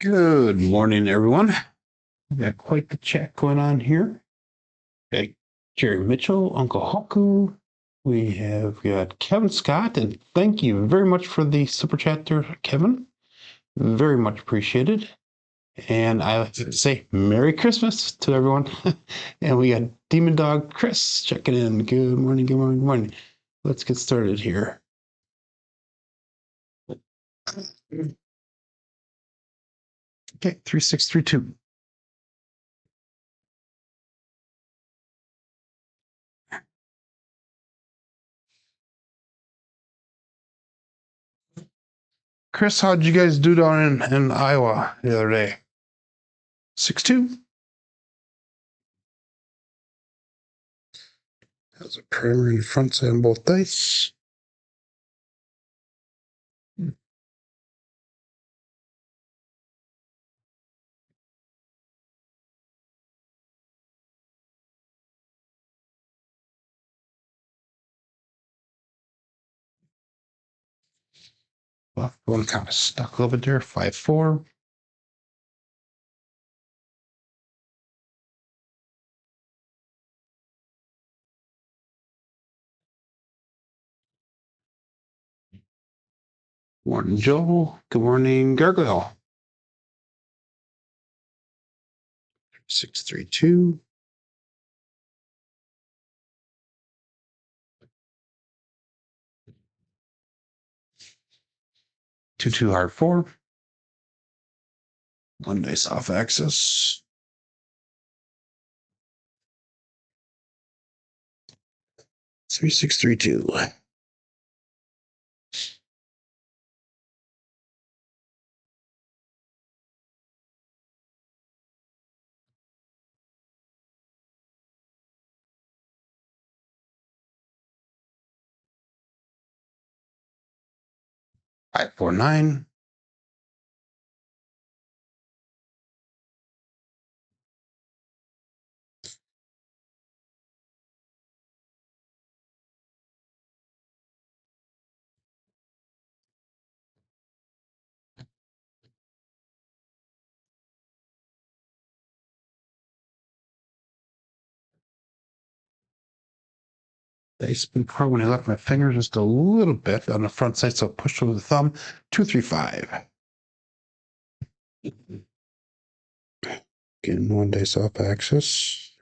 Good morning, everyone. We got quite the chat going on here. Okay, Jerry Mitchell, Uncle Haku. We have got Kevin Scott, and thank you very much for the super chat there, Kevin. Very much appreciated. And I like to say Merry Christmas to everyone. And we got Demon Dog Chris checking in. Good morning, good morning, good morning. Let's get started here. Okay, 3632. Chris, how'd you guys do down in Iowa the other day? 6-2. Has a primary and front side on both dice. Left one kind of stuck a little bit there. 5-4. Morning, Joel. Good morning, Gargoil. 632. Two hard 4. One dice off axis. 3632. 549. Dice been hard when I left my fingers just a little bit on the front side, so push over the thumb. 235. Getting one dice off axis.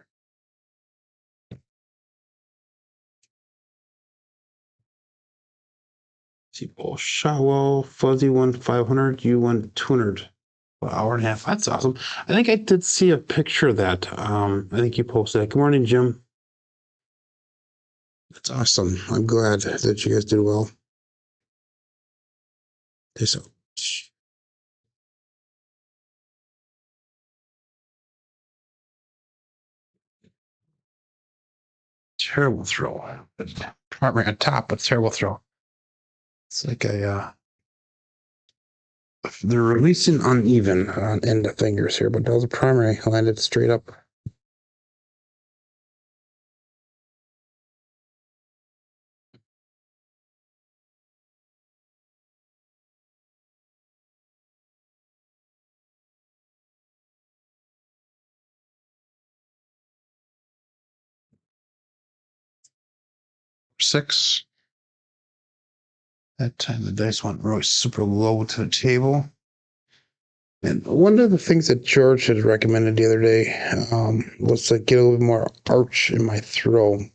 See, Shawwell, Fuzzy won 500, you won 200. An hour and a half. That's awesome. I think I did see a picture of that. I think you posted that. Good morning, Jim. That's awesome. I'm glad that you guys did well. Okay, so terrible throw. Primary on top, but terrible throw. It's like they're releasing uneven on end of fingers here, but that was a primary. Landed straight up. Six. That time the dice went really super low to the table. And one of the things that George had recommended the other day was to get a little bit more arch in my throw. And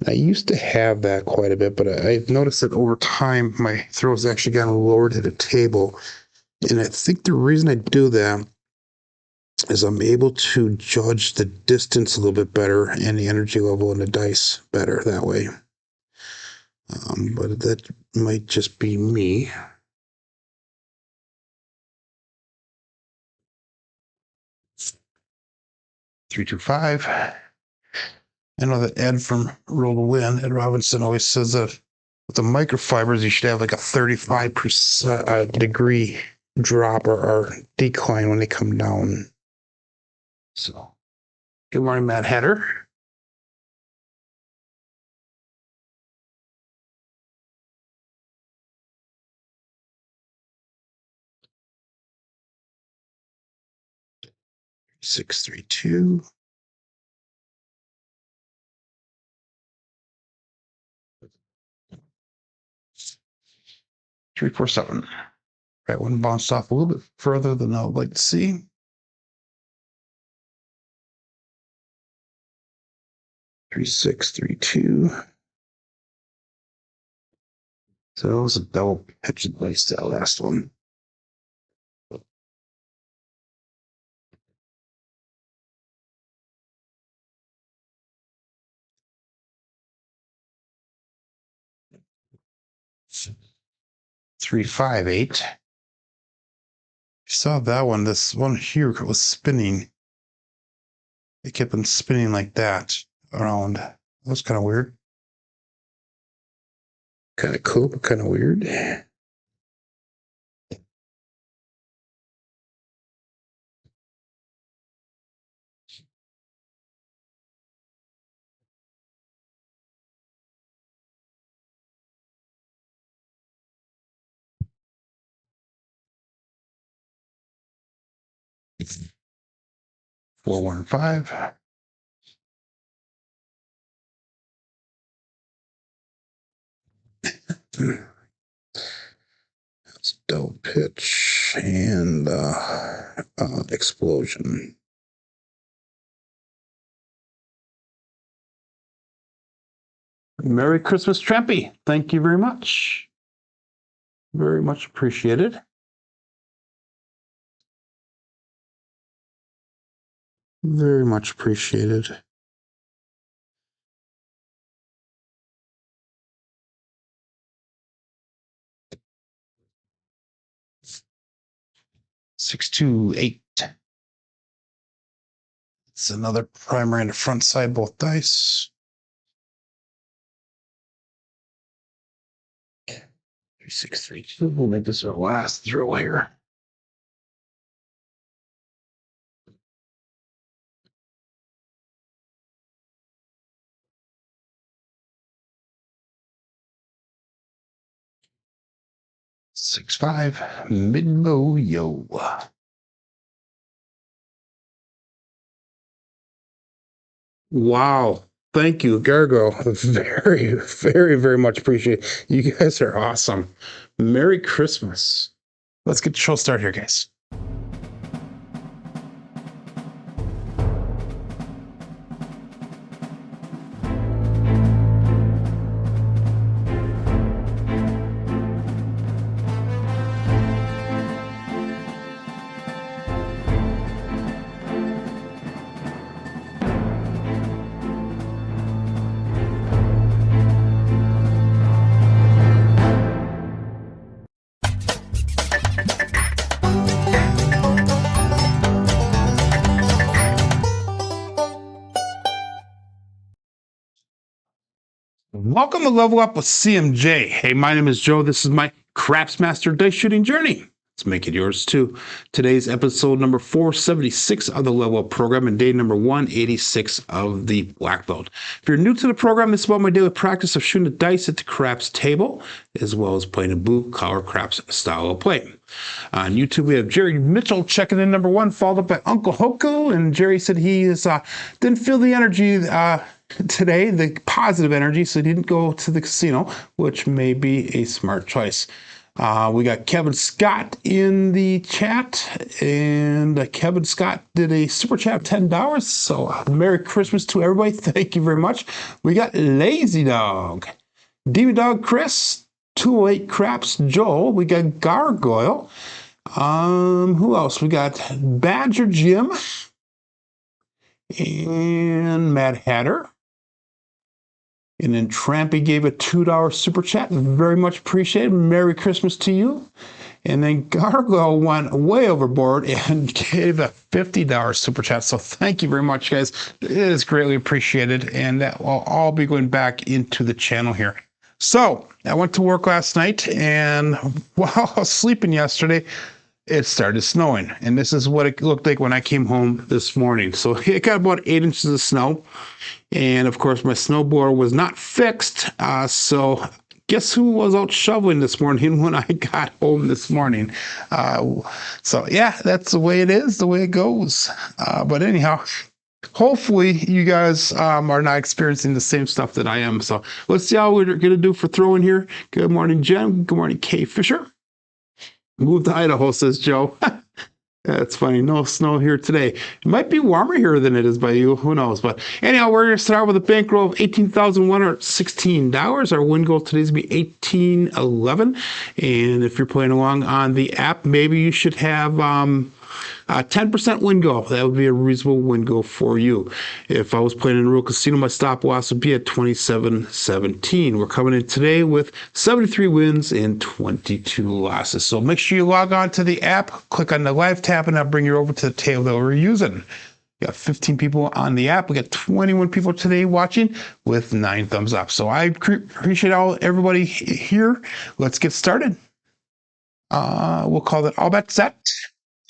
I used to have that quite a bit, but I've noticed that over time my throw's actually gotten lower to the table. And I think the reason I do that is I'm able to judge the distance a little bit better and the energy level in the dice better that way. But that might just be me. 325. I know that Ed from Roll to Win, Ed Robinson, always says that with the microfibers, you should have like a 35% degree drop or decline when they come down. So, good morning, Matt Hatter. 632. Three, 4, 7. Right one bounced off a little bit further than I would like to see. 3, 6, 3, 2. So it was a double pitch and place that last one. Three, 5, 8. You saw that one. This one here was spinning. It kept on spinning like that around. That was kind of weird. Kind of cool, but kind of weird. 4, 1, 5. That's double pitch and explosion. Merry Christmas, Trampy. Thank you very much. Very much appreciated. Very much appreciated. Six, 2, 8. It's another primary and a front side, both dice. 3, 6, 3, 2. We'll make this our last throw here. Six, 5. Mid-low, yo. Wow. Thank you, Gargoil. Very, very, very much appreciate it. You guys are awesome. Merry Christmas. Let's get the show started here, guys. Welcome to Level Up with CMJ. Hey, my name is Joe. This is my Craps Master dice shooting journey. Let's make it yours too. Today's episode number 476 of the Level Up program and day number 186 of the Black Belt. If you're new to the program, this is about my daily practice of shooting the dice at the craps table, as well as playing a blue collar craps style of play. On YouTube, we have Jerry Mitchell checking in number 1, followed up by Uncle Hoko. And Jerry said he didn't feel the energy today, the positive energy, so he didn't go to the casino, which may be a smart choice. We got Kevin Scott in the chat, and Kevin Scott did a super chat of $10. So Merry Christmas to everybody. Thank you very much. We got Lazy Dog, Demon Dog Chris, 208 Craps Joel. We got Gargoyle. Who else? We got Badger Jim and Mad Hatter. And then Trampy gave a $2 super chat. Very much appreciated. Merry Christmas to you. And then Gargoyle went way overboard and gave a $50 super chat. So thank you very much, guys. It is greatly appreciated. And that will all be going back into the channel here. So I went to work last night, and while I was sleeping yesterday, it started snowing. And this is what it looked like when I came home this morning. So it got about 8 inches of snow. And of course, my snowboard was not fixed. So guess who was out shoveling this morning when I got home this morning? So yeah, that's the way it is, the way it goes. But anyhow, hopefully you guys are not experiencing the same stuff that I am. So let's see how we're going to do for throwing here. Good morning, Jen. Good morning, Kay Fisher. Move to Idaho, says Joe. That's funny. No snow here today. It might be warmer here than it is by you. Who knows? But anyhow, we're going to start with a bankroll of $18,116. Our win goal today is going to be 1811. And if you're playing along on the app, maybe you should have 10% win goal. That would be a reasonable win goal for you. If I was playing in a real casino, my stop loss would be at 27.17. We're coming in today with 73 wins and 22 losses. So make sure you log on to the app, click on the live tab, and I'll bring you over to the table that we're using. We got 15 people on the app. We got 21 people today watching with 9 thumbs up. So I appreciate everybody here. Let's get started. We'll call it all bet set.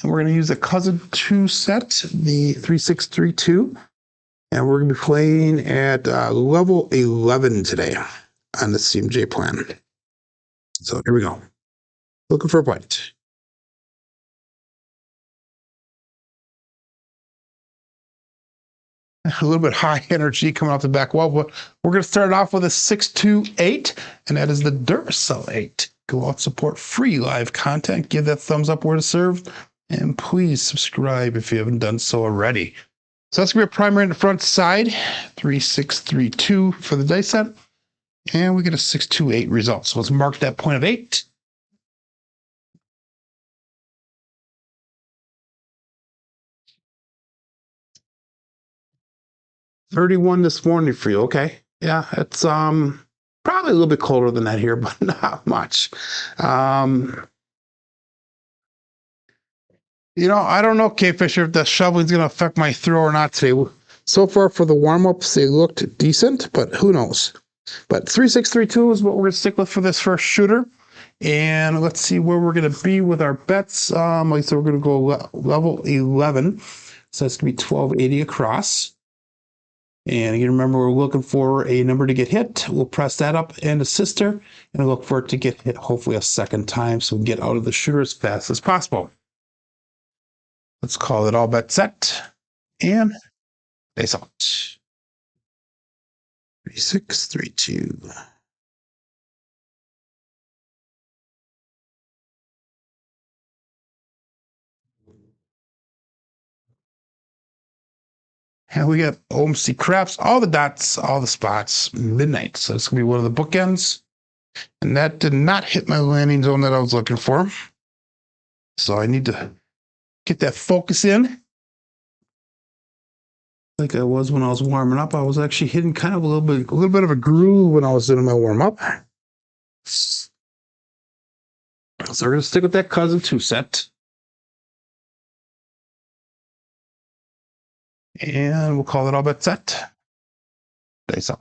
And we're going to use a cousin 2 set, the 3632. And we're going to be playing at level 11 today on the CMJ plan. So here we go. Looking for a point. A little bit high energy coming off the back wall, but we're going to start off with a 628, and that is the Duracell 8. Go out, support free live content. Give that thumbs up where to serve. And please subscribe if you haven't done so already. So that's going to be a primary in the front side, 3632 for the dice set. And we get a 628 result. So let's mark that point of 8. $31 this morning for you. Okay. Yeah, it's probably a little bit colder than that here, but not much. You know, I don't know, Kay Fisher, if the shoveling's going to affect my throw or not today. So far for the warm-ups, they looked decent, but who knows? But 3632 is what we're going to stick with for this first shooter. And let's see where we're going to be with our bets. Like I said, we're going to go level 11. So that's going to be 1280 across. And you remember, we're looking for a number to get hit. We'll press that up and a sister, and look for it to get hit hopefully a second time so we can get out of the shooter as fast as possible. Let's call it all bet set, and face out. 3632. And we got OMC Craps, all the dots, all the spots, midnight. So it's going to be one of the bookends. And that did not hit my landing zone that I was looking for. So I need to get that focus in. Like I was when I was warming up. I was actually hitting kind of a little bit of a groove when I was doing my warm up. So we're going to stick with that cousin 2 set. And we'll call it all bet set. Face out.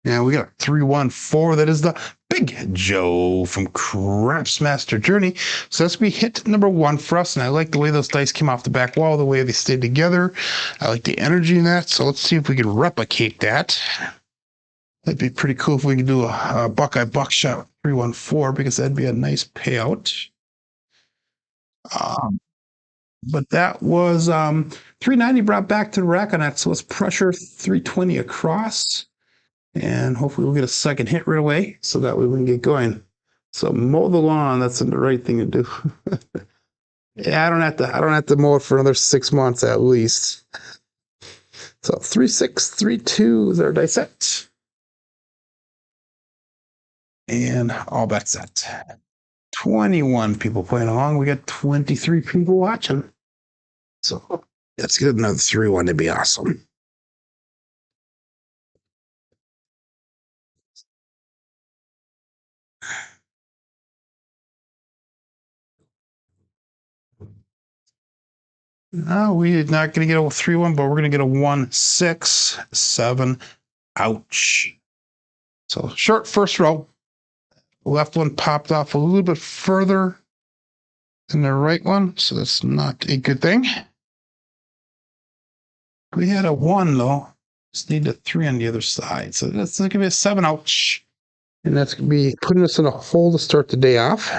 And we got a 314. That is the Big Joe from Craps Master Journey. So that's going to be hit number 1 for us. And I like the way those dice came off the back wall, the way they stayed together. I like the energy in that. So let's see if we can replicate that. That'd be pretty cool if we could do a Buckeye Buckshot 314, because that'd be a nice payout. But that was 390 brought back to the rack on that. So let's pressure 320 across. And hopefully we'll get a second hit right away, so that way we can get going. So mow the lawn, that's the right thing to do. Yeah, I don't have to mow it for another 6 months at least. So 3632 is our dice set. And all bet set. 21 people playing along. We got 23 people watching. So let's get another 3-1 to be awesome. No, we're not going to get a 3-1, but we're going to get a 1-6-7. Ouch. So short first row. left one popped off a little bit further than the right one, so that's not a good thing. We had a 1 though. Just need a 3 on the other side, so that's gonna be a 7. Ouch. And that's gonna be putting us in a hole to start the day off.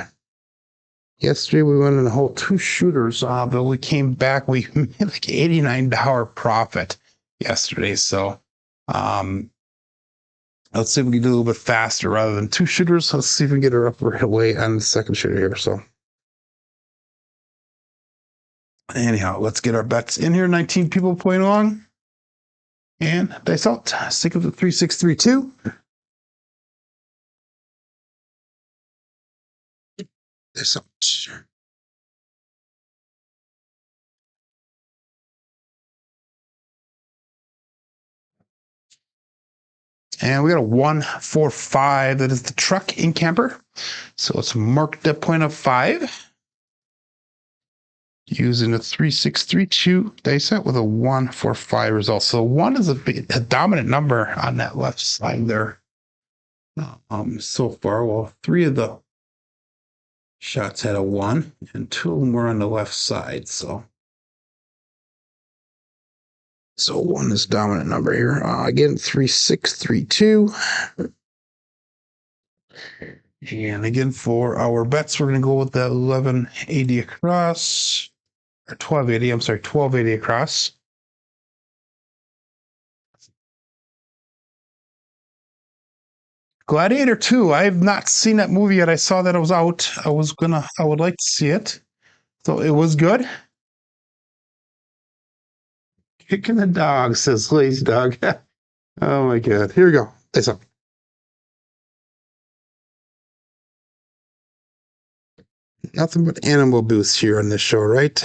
Yesterday we went in a whole 2 shooters, but we came back. We made like $89 profit yesterday. So let's see if we can do a little bit faster rather than 2 shooters. Let's see if we can get her up right away on the second shooter here. So anyhow, let's get our bets in here. 19 people playing along. And dice out. Stick with the 3632. Dice out. And we got a 145. That is the truck in camper. So let's mark that point of 5. Using a 3632 dice set with a 145 result. So 1 is a dominant number on that left side there. So far, well, 3 of the shots had a 1, and 2 of them were on the left side. So 1 is dominant number here. Again, 3632. And again, for our bets, we're going to go with the 1180 across. Or 1280, I'm sorry, 1280 across. Gladiator 2, I have not seen that movie yet. I saw that it was out. I would like to see it. So it was good. Kicking the dog, says Lazy Dog. Oh my God. Here we go. It's up. Nothing but animal boosts here on this show, right?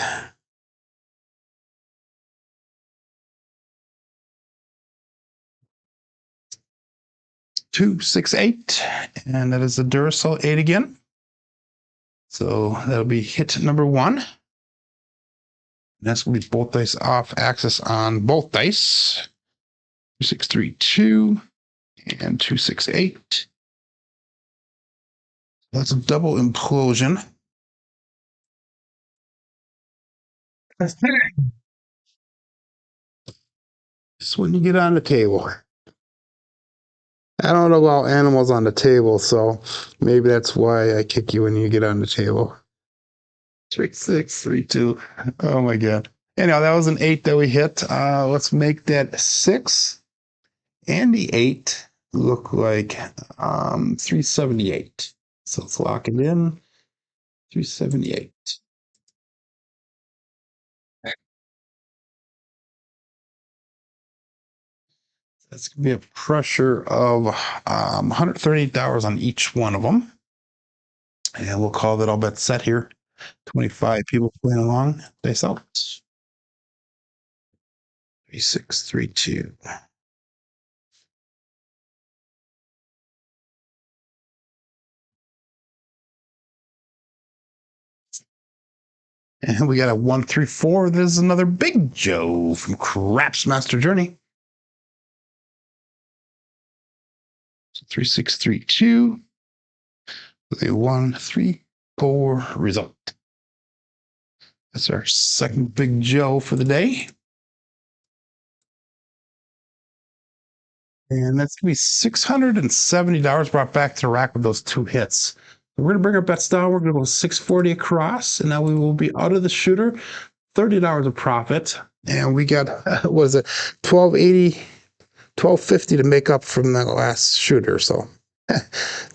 Two, 6, 8, and that is the Duracell 8 again. So that'll be hit number 1. That's going to be both dice off axis on both dice. 2, 6, 3, 2, and 2, 6, 8. That's a double implosion. That's when you get on the table. I don't allow animals on the table, so maybe that's why I kick you when you get on the table. 3, 6, 3, 2. Oh my God. Anyhow, that was an 8 that we hit. Let's make that 6 and the 8 look like 378. So let's lock it in. 378. That's going to be a pressure of $138 on each one of them. And we'll call that all bets set here. 25 people playing along. Dice out. 3, 6, 3, 2. And we got a 1, 3, 4. There's another Big Joe from Craps Master Journey. So 3, 6, 3, 2. With a 1, 3, 4 result. That's our second Big Joe for the day. And that's going to be $670 brought back to the rack with those 2 hits. We're going to bring our bets down. We're going to go 640 across, and now we will be out of the shooter. $30 of profit. And we got, what is it, 1280, 1250 to make up from that last shooter. So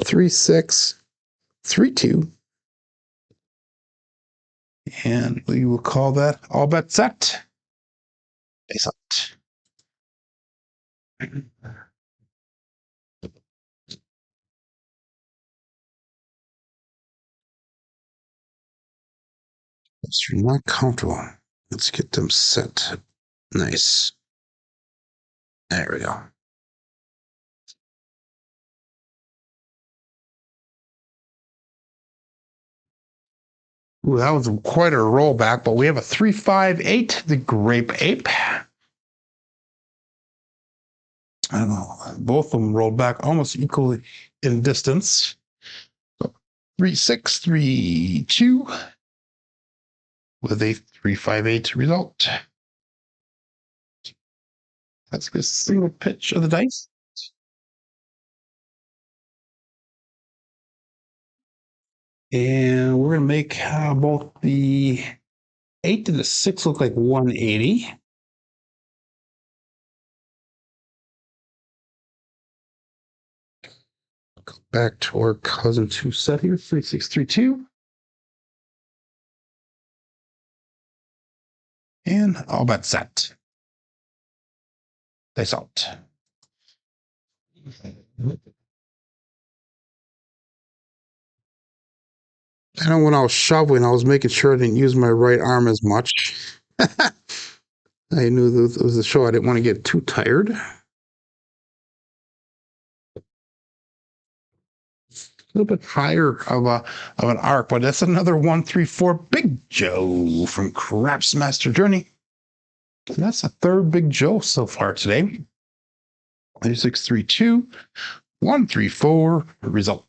3, 6, 3, 2. And we will call that all bets set. Face out. If you're not comfortable, let's get them set. Nice. There we go. Ooh, that was quite a rollback, but we have a 3, 5, 8, the Grape Ape. I don't know. Both of them rolled back almost equally in distance. 3632 with a 358 result. That's a single pitch of the dice. And we're going to make both the 8 and the 6 look like 180. Go back to our cousin 2 set here, 3632. And all bet set. Dice out. I know when I was shoveling, I was making sure I didn't use my right arm as much. I knew it was a show. I didn't want to get too tired. A little bit higher of an arc, but that's another 134 Big Joe from Crapsee Master Journey. And that's the third Big Joe so far today. 3632 134 result.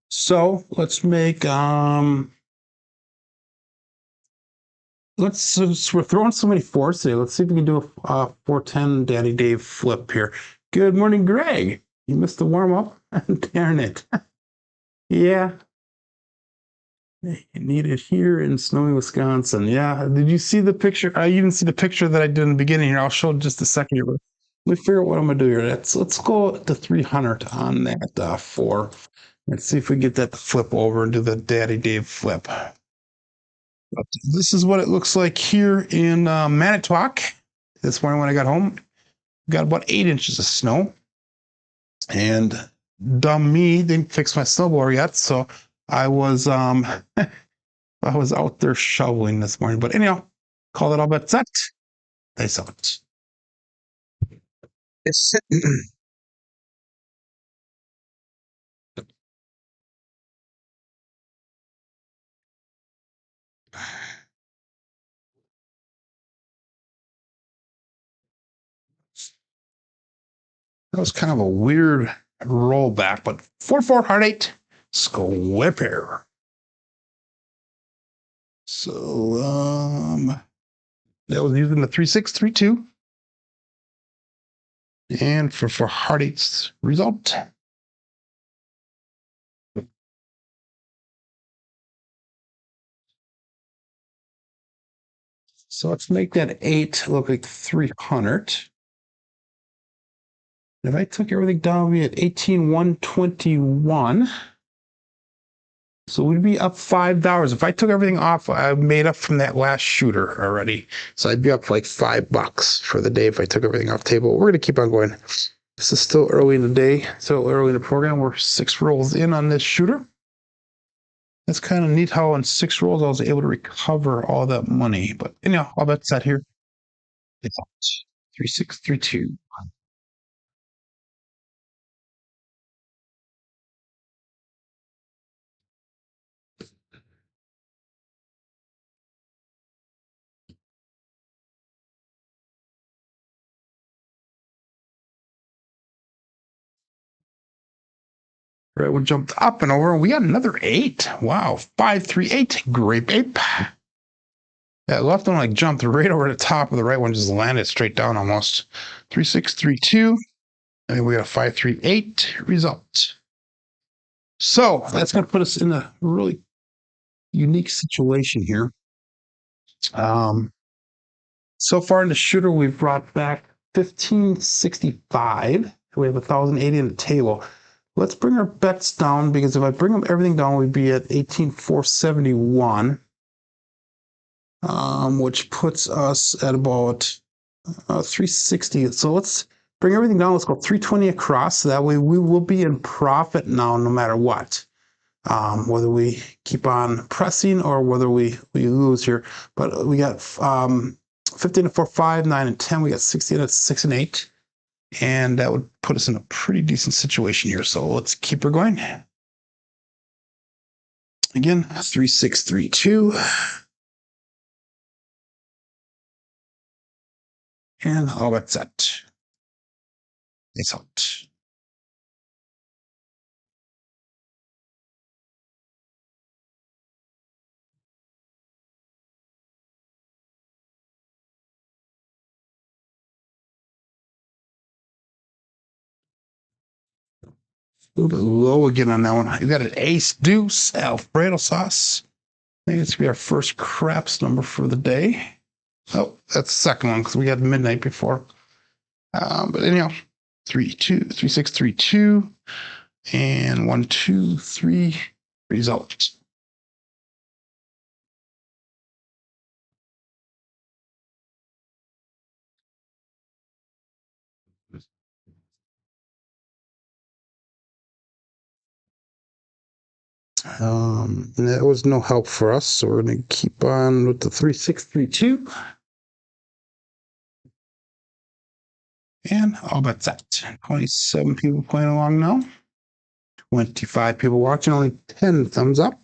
So let's make since we're throwing so many fours today, let's see if we can do a 410 Daddy Dave flip here. Good morning, Greg. You missed the warm up? Darn it. Yeah. You need it here in snowy Wisconsin. Yeah. Did you see the picture? I even see the picture that I did in the beginning here. I'll show it just a second here. Let me figure out what I'm gonna do here. Let's go to 300 on that 4. Let's see if we get that to flip over and do the Daddy Dave flip. But this is what it looks like here in Manitowoc. This morning when I got home, got about 8 inches of snow. And dumb me didn't fix my snowblower yet, so I was I was out there shoveling this morning. But anyhow, call it all but set. Dice out. It's that was kind of a weird rollback, but 4-4 heart 8 square. So that was using the 3632. And for heart 8's result. So let's make that 8 look like 300. If I took everything down, we'd be at 18,121. So we'd be up $5. If I took everything off, I made up from that last shooter already. So I'd be up like $5 for the day if I took everything off the table. We're going to keep on going. This is still early in the day, still early in the program. We're 6 rolls in on this shooter. That's kind of neat how in 6 rolls I was able to recover all that money. But anyhow, all that's set here. It's 3632. Right, we jumped up and over, and we got another 8. Wow, 538 Grape Ape. That left one like jumped right over the top of the right one, just landed straight down almost. 3632. And we got a 538 result. So that's going to put us in a really unique situation here. So far in the shooter, we've brought back 1565. We have 1080 on the table. Let's bring our bets down, because if I bring everything down, we'd be at 18,471, which puts us at about 360. So let's bring everything down. Let's go 320 across. So that way we will be in profit now, no matter what. Whether we keep on pressing or whether we lose here. But we got 15 to 4, 5, 9, and 10. We got 16 at 6 and 8. And that would put us in a pretty decent situation here. So let's keep her going. Again, 3632. And all that's set. It's out. A little bit low again on that one. You got an ace deuce Alfredo sauce. I think it's gonna be our first craps number for the day. Oh, that's the second one because we had midnight before. But anyhow, 3-2, 3-6, 3-2, and 1-2-3 result. And that was no help for us, so we're gonna keep on with the 3-6-3-2. And all bets set. 27 people playing along now. 25 people watching, only 10 thumbs up.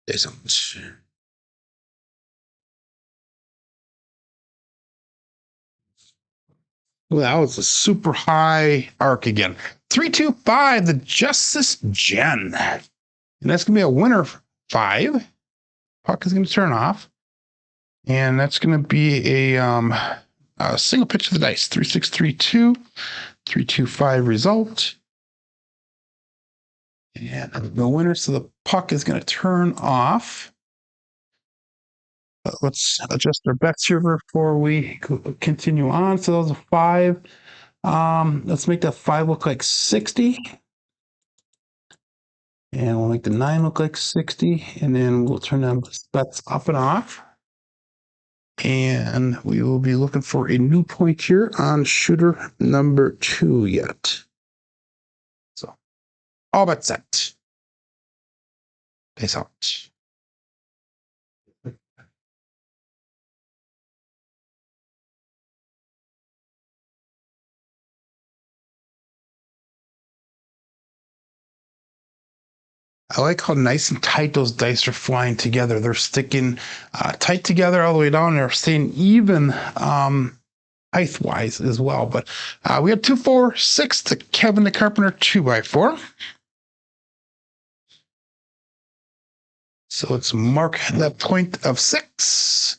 Isn't. Well, that was a super high arc again. 3-2-5, the Justice Gen. And that's going to be a winner 5. Puck is going to turn off. And that's going to be a single pitch of the dice. 3-6-3-2, 3-2-5 result. And the winner, so the puck is going to turn off. Let's adjust our bets here before we continue on. So those are 5. Let's make that 5 look like 60. And we'll make the 9 look like 60. And then we'll turn them bets up and off. And we will be looking for a new point here on shooter number 2 yet. So all bets set. Peace out. I like how nice and tight those dice are flying together. They're sticking tight together all the way down. They're staying even height-wise as well. But we had 2-4-6 to Kevin the Carpenter 2x4. So let's mark that point of 6.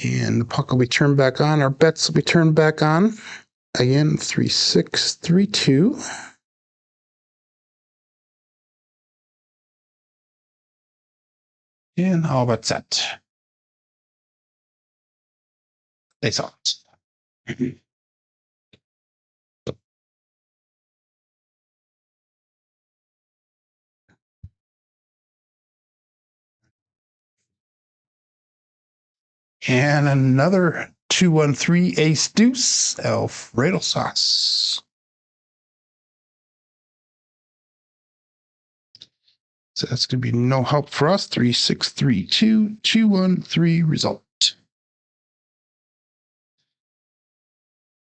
And the puck will be turned back on. Our bets will be turned back on. Again, 3-6-3-2. And all bets set. Face out. And another 2-1-3 ace deuce Alfredo sauce. So that's going to be no help for us. 3-6-3-2, 2-1-3 result.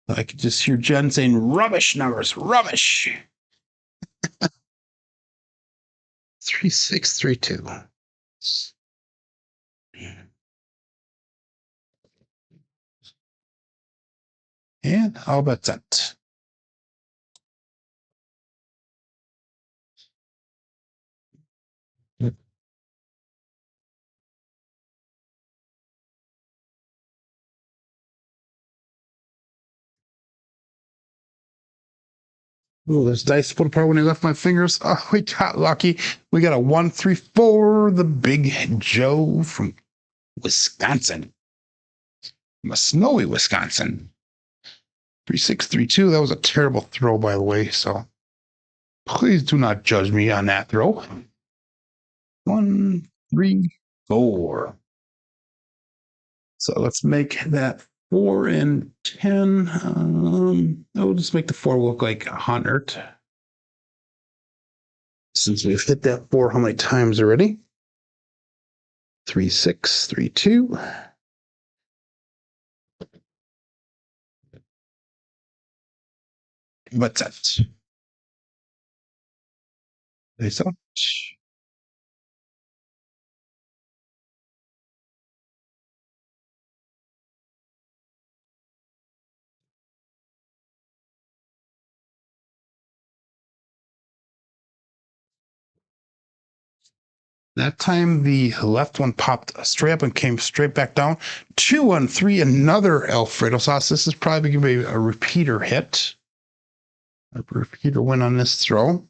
I could just hear Jen saying, rubbish numbers, rubbish. 3-6-3-2. And all bets set. Oh, this dice pulled apart when I left my fingers. Oh, we got lucky. We got a 1-3-4, the Big Joe from Wisconsin. From a snowy Wisconsin. 3-6-3-2. That was a terrible throw, by the way. So please do not judge me on that throw. 1-3-4. So let's make that 4 and 10. I'll just make the 4 look like 100. Since we've hit that 4 how many times already? 3-6-3-2. But that. Face out. That time the left one popped straight up and came straight back down. 2-1-3, another Alfredo sauce. This is probably going to be a repeater hit. A repeater win on this throw.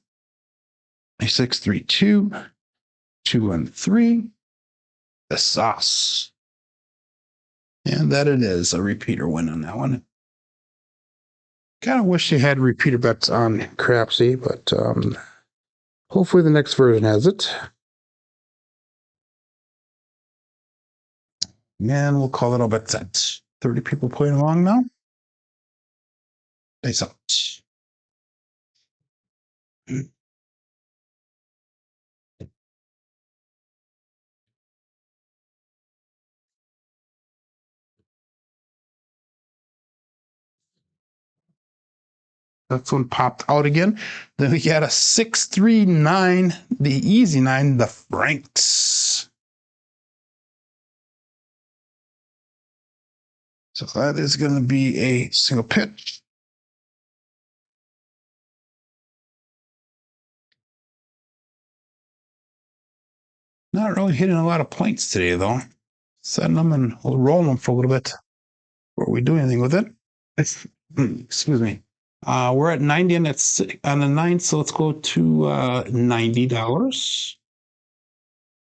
A 6-3-2, 2-1-3. The sauce. And that it is a repeater win on that one. Kind of wish they had repeater bets on Crapsee, but hopefully the next version has it. And we'll call it a bet set. 30 people playing along now. Face out. That's one popped out again. Then we got a 6-3-9, the easy 9, the Franks. So that is going to be a single pitch. Not really hitting a lot of points today, though. Setting them and we'll roll them for a little bit before we do anything with it. Excuse me. We're at 90 and it's on the 9th, so let's go to $90.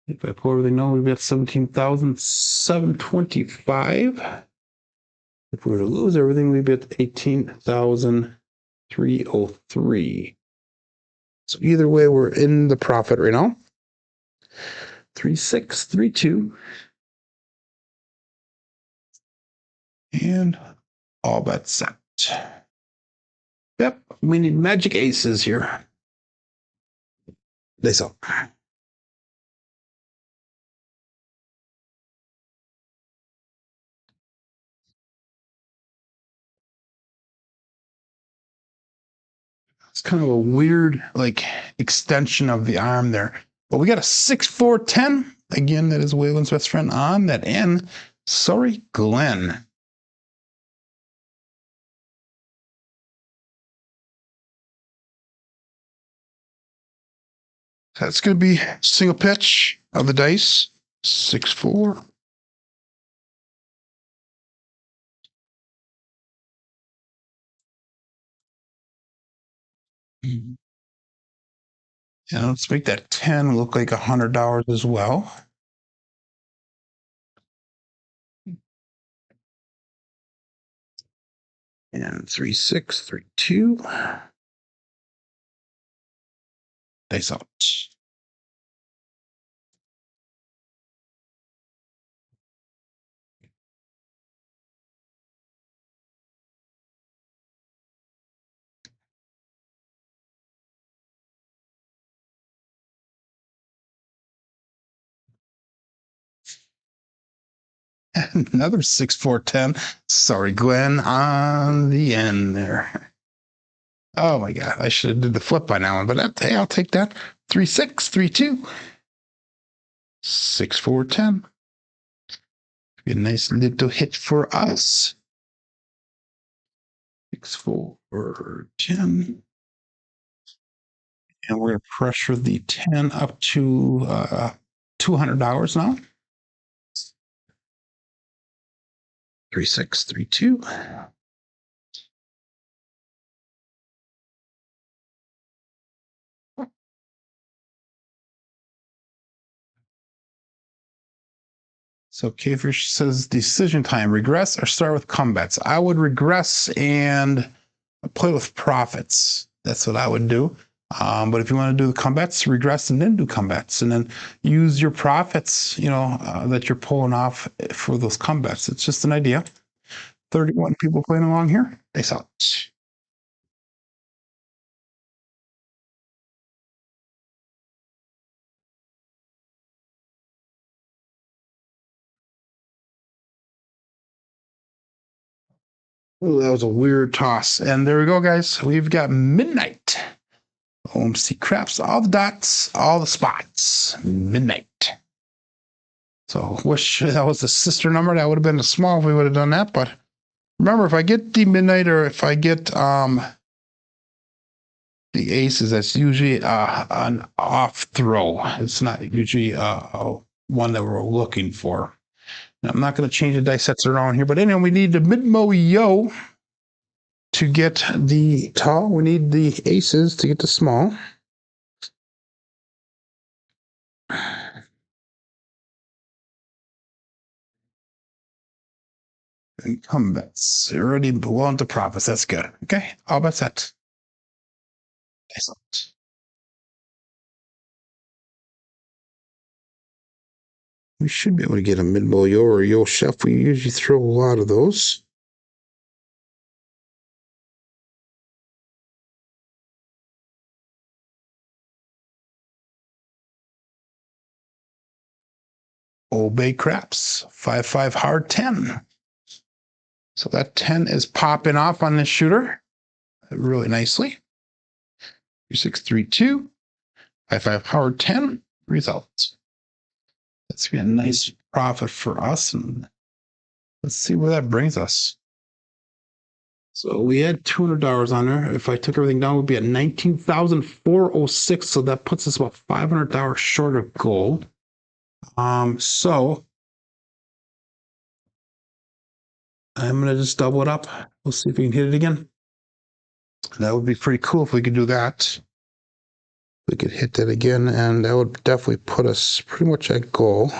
If I pull everything down, we've got 17,725. If we were to lose everything, we'd be at 18,303. So either way, we're in the profit right now. 3632. And all bets set. Yep, we need magic aces here. They sell. It's kind of a weird, like, extension of the arm there. But we got a 6-4-10. Again, that is Waylon's best friend on that N. Sorry, Glenn. That's going to be single pitch of the dice. 6-4. And let's make that 10 look like $100 as well. And 3-6-3-2. Dice out. Another 6-4-10. Sorry, Glenn, on the end there. Oh my God, I should have did the flip by now, but hey, I'll take that. 3-6-3-2. 6-4-10. Be a nice little hit for us. 6-4-10. And we're going to pressure the 10 up to $200 now. 3-6-3-2. So Kfish says decision time, regress or start with combats. I would regress and play with profits. That's what I would do. But if you want to do the combats, regress and then do combats, and then use your profits, that you're pulling off for those combats. It's just an idea. 31 people playing along here. Peace out. Oh, that was a weird toss. And there we go, guys. We've got midnight. OMC craps, all the dots, all the spots. Midnight. So wish that was the sister number. That would have been a small if we would have done that. But remember, if I get the midnight or if I get the aces, that's usually an off throw. It's not usually one that we're looking for. Now, I'm not going to change the dice sets around here, but anyway, we need the mid-mo yo to get the tall. We need the aces to get the small. And come bets. Already belong to profits. That's good. Okay, all bets set. Excellent. We should be able to get a mid-mo yo or yo chef. We usually throw a lot of those. Obey craps. 5-5 hard 10. So that 10 is popping off on this shooter really nicely. 3632. 5-5 hard 10. Results. That's be a nice profit for us. And let's see where that brings us. So we had $200 on there. If I took everything down, it would be at $19,406. So that puts us about $500 short of goal. So I'm gonna just double it up. We'll see if we can hit it again. That would be pretty cool if we could do that. We could hit that again, and that would definitely put us pretty much at goal.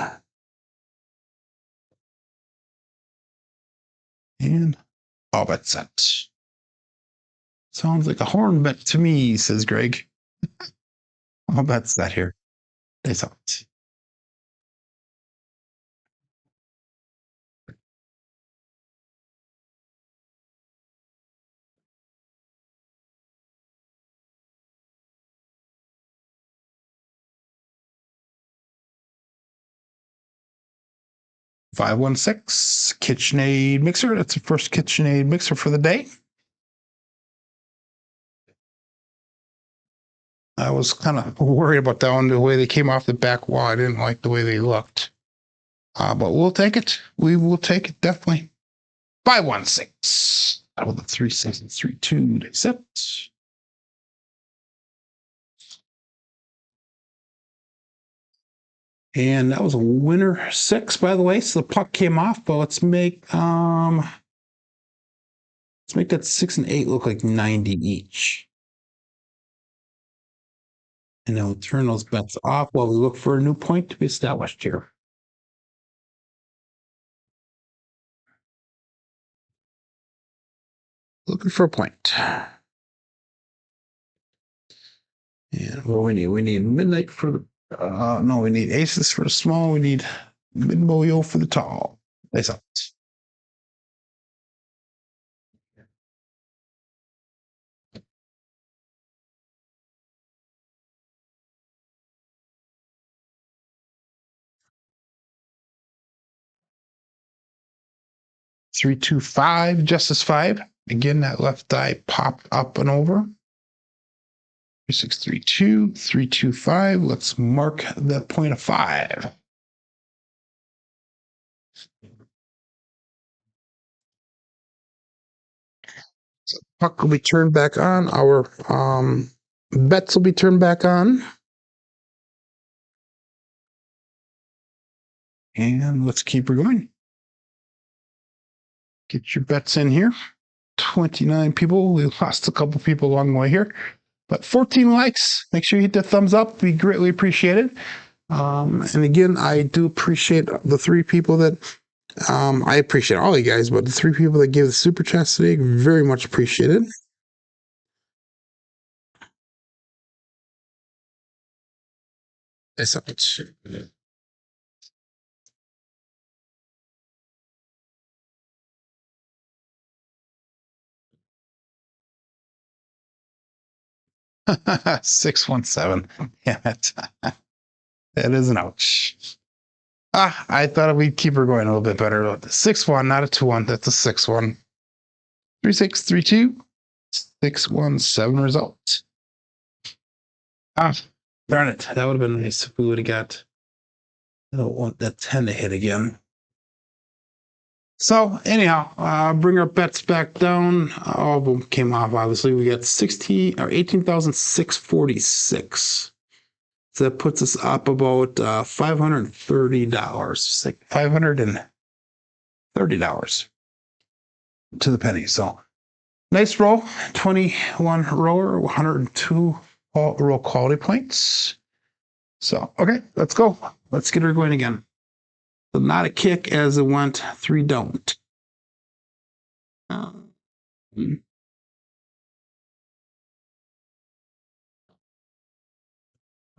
And all bet set. Sounds like a horn bet to me, says Greg. All bet set here. Nice out. $516 KitchenAid mixer. That's the first KitchenAid mixer for the day. I was kind of worried about that one, the way they came off the back wall. I didn't like the way they looked. But we'll take it. We will take it, definitely. 516. Out of the 3632. Accept. And that was a winner 6, by the way. So the puck came off, but let's make that 6 and 8 look like 90 each. And then we'll turn those bets off while we look for a new point to be established here. Looking for a point. And what we need? We need midnight for the no, we need aces for the small. We need mid-mo yo for the tall. Nice out. Three, 2, 5, Justice 5. Again, that left die popped up and over. 3632, 325. Let's mark that point of 5. So puck will be turned back on. Our bets will be turned back on. And let's keep her going. Get your bets in here. 29 people. We lost a couple people along the way here. But 14 likes. Make sure you hit the thumbs up. We greatly appreciate it. And again, I do appreciate the 3 people that I appreciate all you guys, but the 3 people that gave the super chats today, very much appreciated. That's much. 617. Damn it. That is an ouch. I thought we'd keep her going a little bit better. 6-1, not a 2-1. That's a 6-1. 3632 617 result. Ah, darn it. That would have been nice if we would have got. I don't want that 10 to hit again. So anyhow, bring our bets back down. All of them came off. Obviously, we got 18,646. So that puts us up about $530. It's like $530 to the penny. So nice roll. 21 roller, 102 roll quality points. So okay, let's go. Let's get her going again. So not a kick as it went, 3 don't.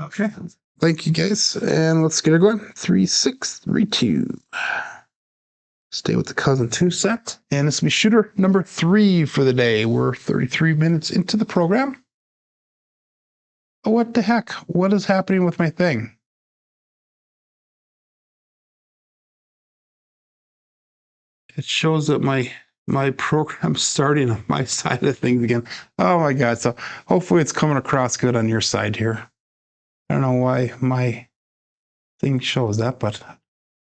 Okay, thank you guys, and let's get her going. 3632. Stay with the cousin 2 set, and this will be shooter number 3 for the day. We're 33 minutes into the program. Oh, what the heck? What is happening with my thing? It shows that my program's starting on my side of things again. Oh my God. So hopefully it's coming across good on your side here. I don't know why my thing shows that, but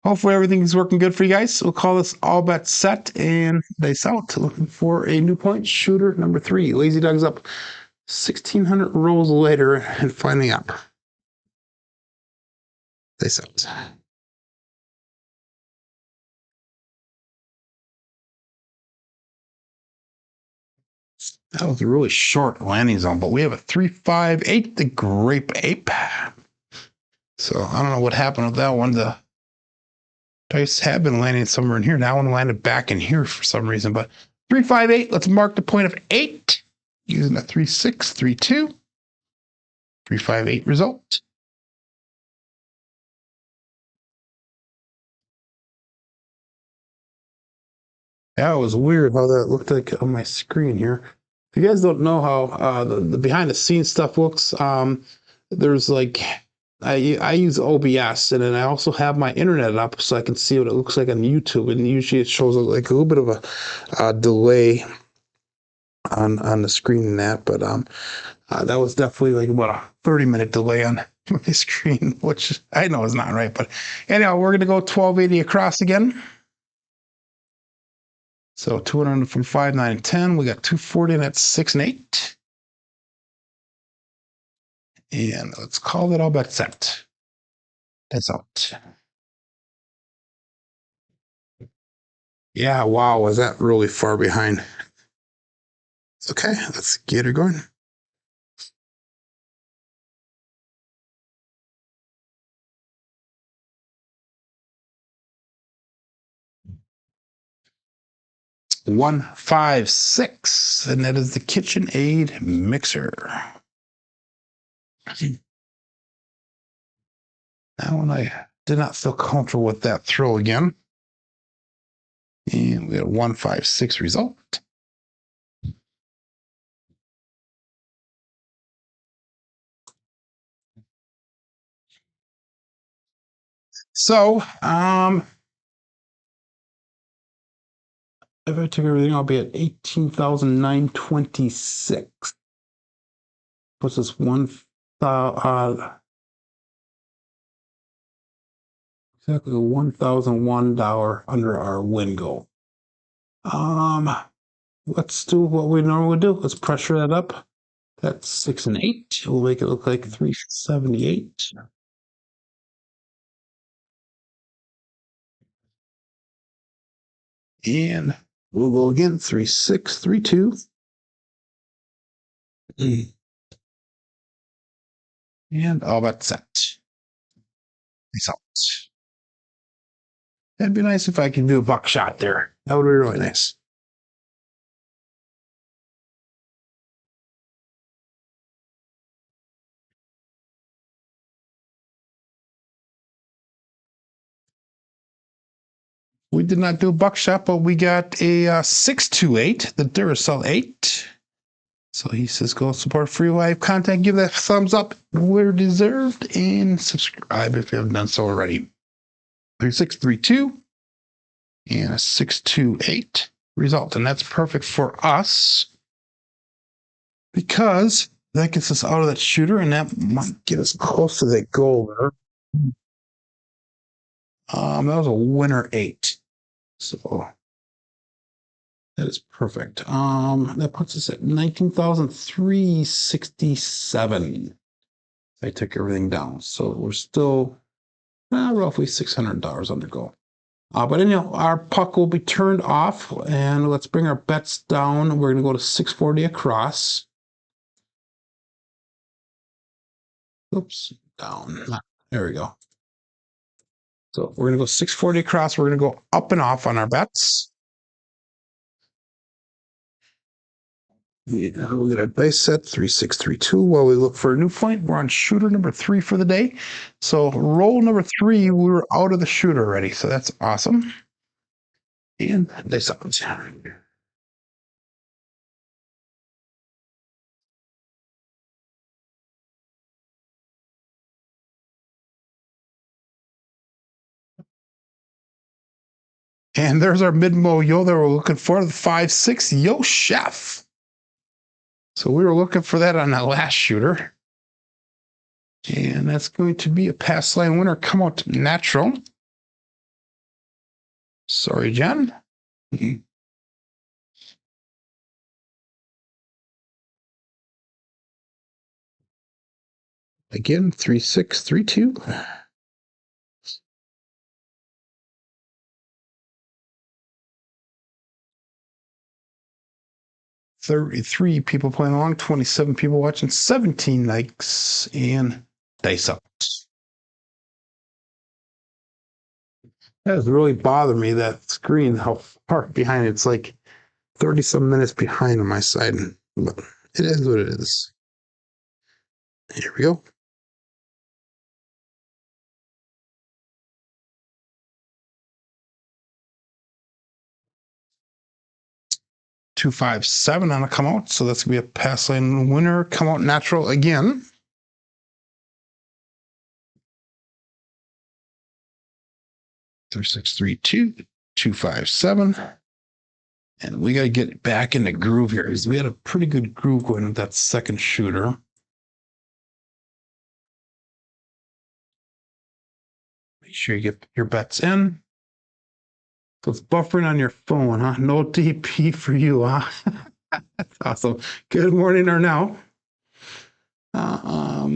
hopefully everything's working good for you guys. We'll call this all bets set and dice out. Looking for a new point. Shooter number 3. Lazy Dog's up 1,600 rolls later and finally up. Dice out. That was a really short landing zone, but we have a 358, the Grape Ape. So I don't know what happened with that one. The dice have been landing somewhere in here. That one landed back in here for some reason, but 358, let's mark the point of 8 using a 3632. 358 result. That was weird how that looked like on my screen here. If you guys don't know how the behind the scenes stuff looks, there's like I use OBS, and then I also have my internet up so I can see what it looks like on YouTube. And usually it shows like a little bit of a delay on the screen in that, but that was definitely like about a 30-minute delay on my screen, which I know is not right. But anyhow, we're gonna go 1280 across again. So 200 from 5, 9, and 10. We got 240 and that's 6 and 8. And let's call it all bet set. That's out. Yeah, wow, was that really far behind? Okay, let's get her going. One, 5, 6, and that is the KitchenAid mixer. That one I did not feel comfortable with that throw again. And we got 1, 5, 6 result. So, if I took everything, I'll be at 18,926. Puts us exactly $1,001 under our win goal. Let's do what we normally do. Let's pressure that up. That's 6 and 8. We'll make it look like 378. And we'll go again, 3, 6, 3, 2. And all that's set. Peace out. That'd be nice if I could do a buckshot there. That would be really nice. We did not do a buckshot, but we got a 628, the Duracell 8. So he says, go support free live content. Give that thumbs up where deserved and subscribe if you haven't done so already. 3632 and a 628 result. And that's perfect for us because that gets us out of that shooter, and that might get us close to that goal there. That was a winner 8. So that is perfect. That puts us at 19,367. I took everything down. So we're still roughly $600 under goal. But anyhow, our puck will be turned off, and let's bring our bets down. We're going to go to 640 across. Oops, down. There we go. So we're going to go 640 across. We're going to go up and off on our bets. We'll get our dice set 3632 while we look for a new point. We're on shooter number 3 for the day. So roll number 3, we were out of the shooter already. So that's awesome. And dice out. And there's our mid-mo yo that we're looking for, the 5-6 yo chef. So we were looking for that on that last shooter. And that's going to be a pass line winner. Come out natural. Sorry, Jen. Again, 3632. 33 people playing along, 27 people watching, 17 likes, and dice up. That has really bothered me, that screen, how far behind it's like 30 some minutes behind on my side. But it is what it is. Here we go. $257 on a come out, so that's gonna be a pass lane winner. Come out natural again. $3632, $257. And we got to get back in the groove here. We had a pretty good groove going with that second shooter. Make sure you get your bets in. So it's buffering on your phone, huh? No DP for you, huh? That's awesome. Good morning or now.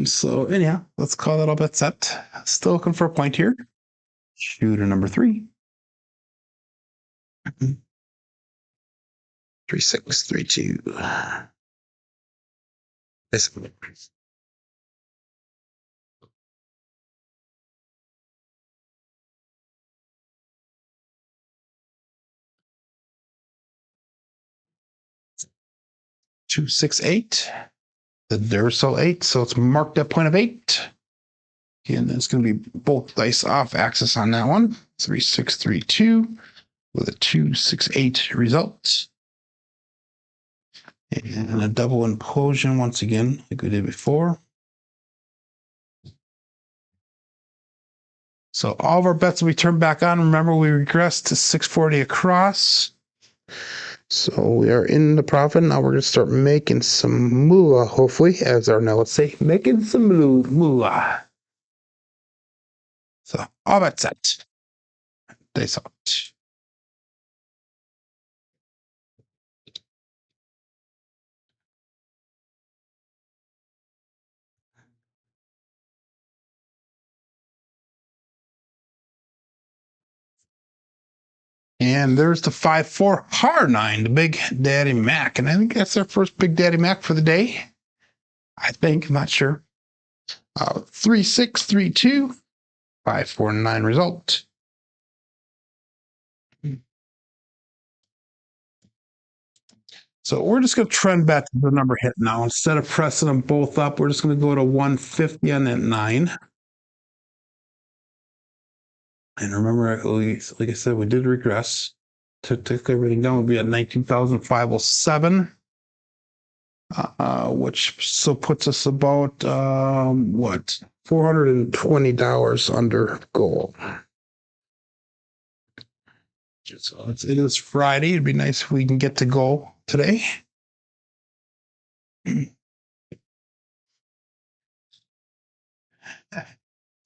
So anyhow, let's call that all bet set. Still looking for a point here. Shooter number 3. 3632. This 268. The Duracell 8, so it's marked at point of 8. And that's going to be both dice off axis on that one. 3632 with a 268 result. And a double implosion once again, like we did before. So all of our bets will be turned back on. Remember, we regressed to 640 across. So we are in the profit. Now we're going to start making some moolah, hopefully, as our notes say, making some moolah. So all bets set. Dice out. And there's the 5-4 R9, the Big Daddy Mac. And I think that's our first Big Daddy Mac for the day. I think, I'm not sure. 3632, 549 result. So we're just going to trend back to the number hit now. Instead of pressing them both up, we're just going to go to 150 on that 9. And remember, like I said, we did regress. Took everything down, we'll be at 19,507. Which so puts us about what, $420 under goal. So it is Friday. It'd be nice if we can get to goal today.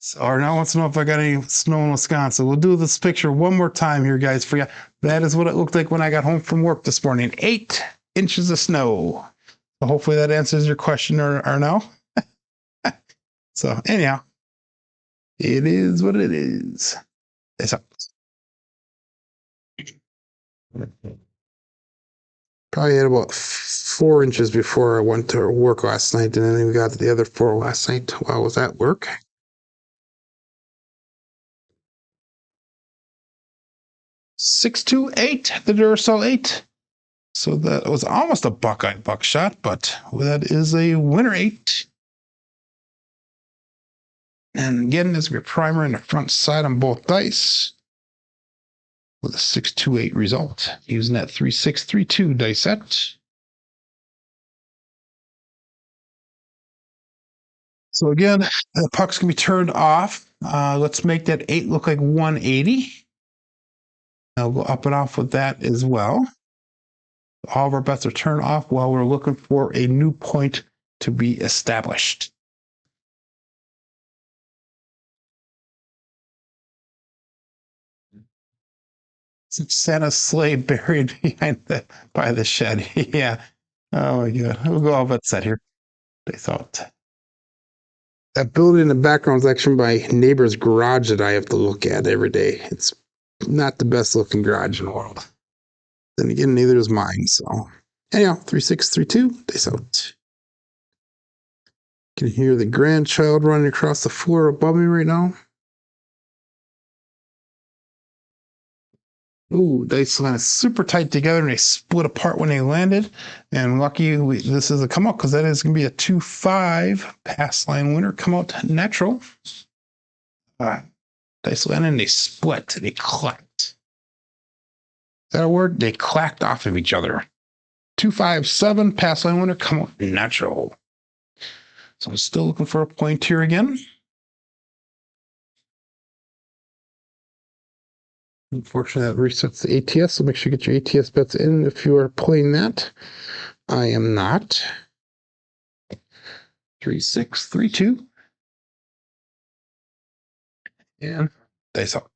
So Arnell wants to know if I got any snow in Wisconsin. We'll do this picture one more time here, guys. For you, that is what it looked like when I got home from work this morning. 8 inches of snow. So hopefully that answers your question, Arnell. So anyhow, it is what it is. Probably had about 4 inches before I went to work last night, and then we got the other 4 last night while I was at work. 628, the Duracell 8. So that was almost a Buckeye buckshot, but that is a winner 8. And again, there's a primer in the front side on both dice with a 628 result using that 3632 dice set. So again, the puck's gonna be turned off. Let's make that 8 look like 180. I'll go up and off with that as well. All of our bets are turned off while we're looking for a new point to be established. Santa's sleigh buried by the shed. Yeah. Oh my god. We'll go all but set here. They thought. That building in the background is actually my neighbor's garage that I have to look at every day. It's not the best looking garage in the world. Then again, neither is mine. So anyhow, 3632, days out. Can hear the grandchild running across the floor above me right now. Ooh, dice landed super tight together and they split apart when they landed. And lucky this is a come out because that is going to be a 2-5 pass line winner. Come out natural. Dice landed and they split. They clacked. Is that a word? They clacked off of each other. 2-5-7 pass line winner. Come out natural. So I'm still looking for a point here again. Unfortunately, that resets the ATS, so make sure you get your ATS bets in if you are playing that. I am not. 3-6-3-2. And dice out.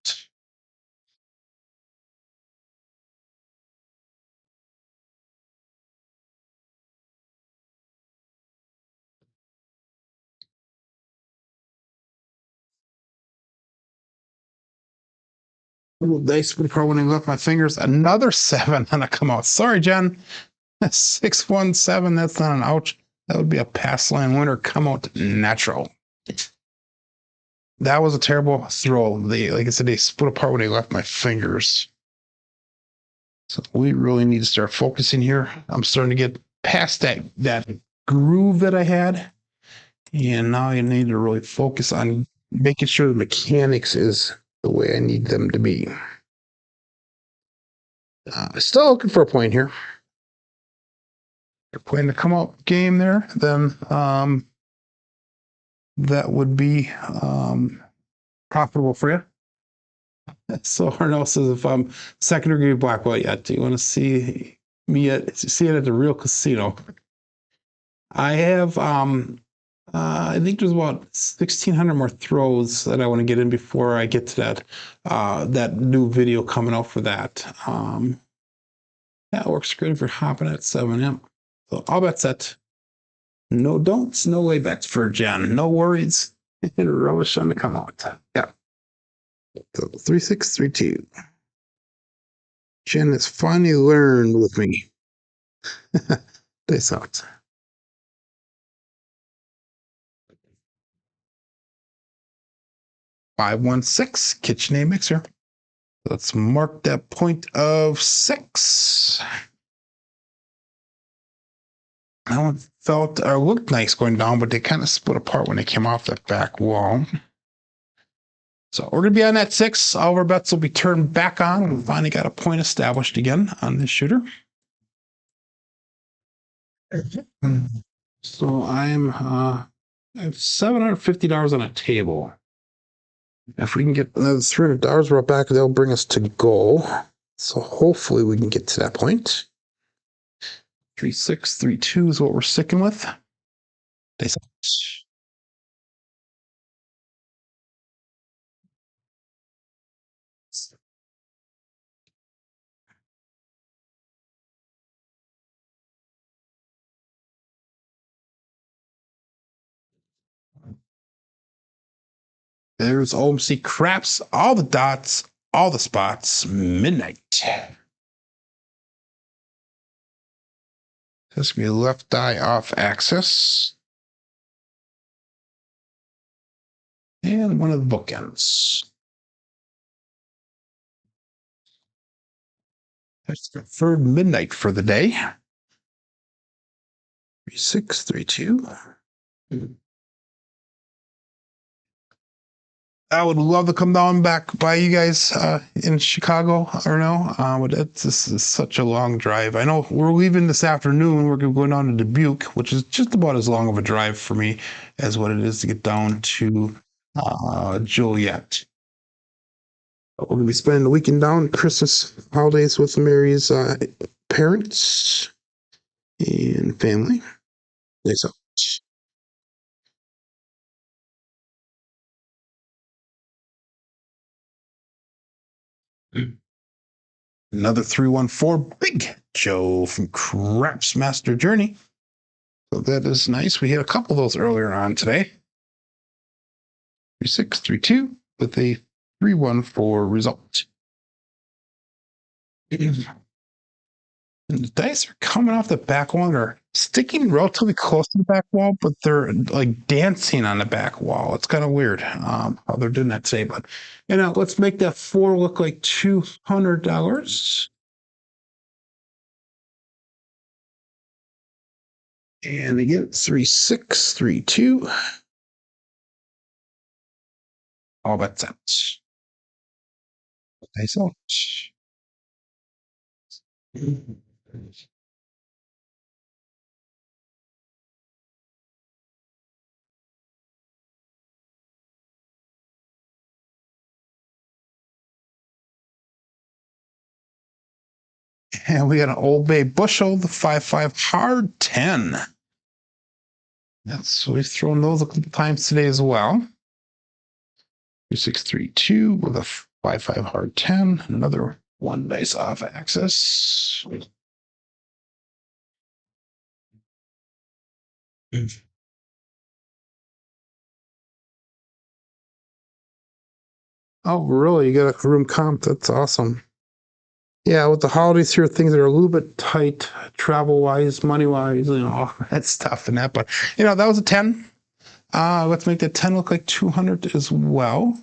Little dice would probably when I left my fingers. Another 7 and I come out. Sorry, Jen. 6-1-7. That's not an ouch. That would be a pass line winner. Come out natural. That was a terrible throw. Like I said, they split apart when they left my fingers. So we really need to start focusing here. I'm starting to get past that groove that I had. And now I need to really focus on making sure the mechanics is the way I need them to be. Still looking for a point here. You're playing the come out game there, then that would be profitable for you. So Arnell says, if I'm second degree black belt yet, do you want to see me see it at the real casino? I have I think there's about 1,600 more throws that I want to get in before I get to that new video coming out for that. That works great if you're hopping at 7. Yep. So all bet set. No don'ts, no way bets for Jen. No worries. Rubbish on the come out. Yeah. So 3-6-3-2. Jen has finally learned with me. They sucked. 5-1-6 KitchenAid mixer. Let's mark that point of 6. That one felt or looked nice going down, but they kind of split apart when they came off that back wall. So we're going to be on that 6. All of our bets will be turned back on. We finally got a point established again on this shooter. So I have $750 on a table. If we can get another $300 brought back, they'll bring us to goal. So hopefully we can get to that point. 3632 is what we're sticking with. There's OMC Craps, all the dots, all the spots, midnight. This will be a left die off axis. And one of the bookends. That's the third midnight for the day. 3632. I would love to come down back by you guys in Chicago or no, but this is such a long drive. I know we're leaving this afternoon. We're going down to Dubuque, which is just about as long of a drive for me as what it is to get down to Joliet. We're going to be spending the weekend down Christmas holidays with Mary's parents and family. So. Another 314 Big Joe from Craps Master Journey. So that is nice. We hit a couple of those earlier on today. 3632 with a 314 result. And the dice are coming off the back wall. They're sticking relatively close to the back wall, but they're like dancing on the back wall. It's kind of weird how they're doing that today. But let's make that 4 look like $200. And again, 3632. All bets out. Nice out. And we got an Old Bay bushel, the 5-5 hard 10. So we've thrown those a couple times today as well. 3632 with a 5-5 hard 10. Another one dice off axis. Oh, really? You got a room comp? That's awesome. Yeah, with the holidays here, things that are a little bit tight, travel-wise, money-wise, all that stuff and that. But, that was a 10. Let's make that 10 look like 200 as well.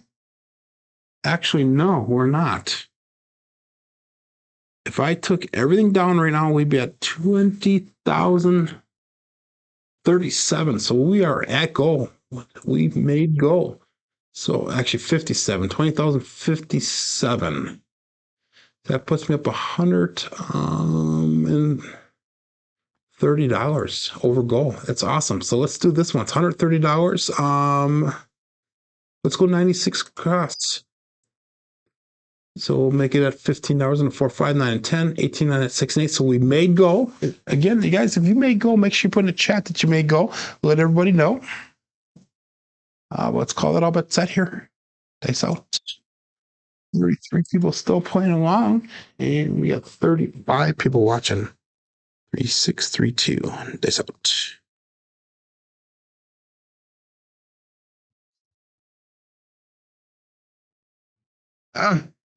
Actually, no, we're not. If I took everything down right now, we'd be at 20,037. So we are at goal. We've made goal. So actually 57, 20,057. That puts me up $130 over goal. That's awesome. So let's do this one. It's $130. Let's go 96 costs. So we'll make it at $15 and 4, 5, 9, and 10, 18, 9, and 6, and 8. So we made go. Again, you guys, if you made go, make sure you put in the chat that you made go. Let everybody know. Let's call it all but set here. Dice out. 33 people still playing along, and we got 35 people watching. 3632. Dice out.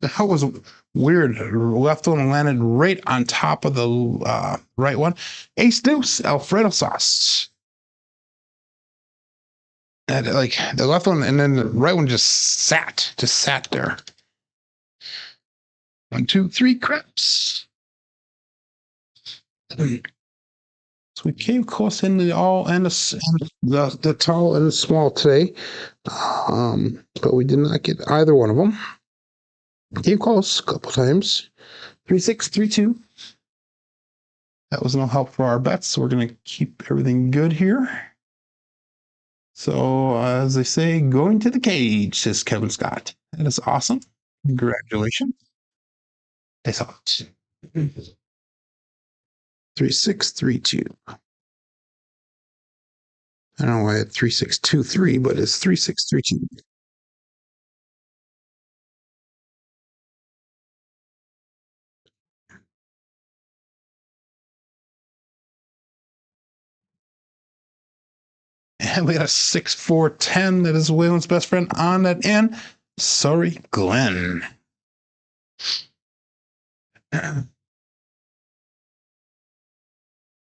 The hell was weird. Left one landed right on top of the right one. Ace deuce, Alfredo sauce. And like the left one, and then the right one just sat there. 1, 2, 3 craps. So we came close in the all and the tall and the small today, but we did not get either one of them. Came close a couple times. 3632. That was no help for our bets, so we're going to keep everything good here. So, as they say, going to the cage, says Kevin Scott. That is awesome. Congratulations. That's all. 3632. I don't know why I had 3623, but it's 3632. And we got a 6410 that is Waylon's best friend on that end. Sorry, Glenn.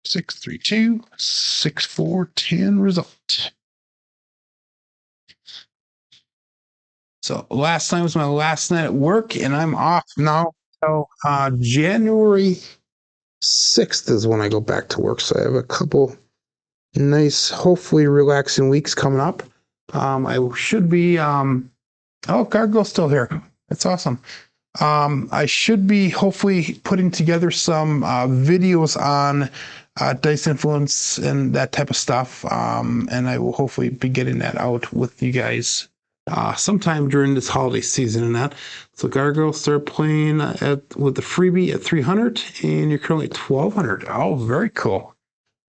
632, 6410 result. So last night was my last night at work, and I'm off now till January 6th is when I go back to work. So I have a couple nice, hopefully relaxing weeks coming up. I should be oh, Gargoil's still here. That's awesome. I should be hopefully putting together some videos on dice influence and that type of stuff. And I will hopefully be getting that out with you guys sometime during this holiday season and that. So Gargoil started playing with the freebie at 300, and you're currently at 1200. Oh, very cool.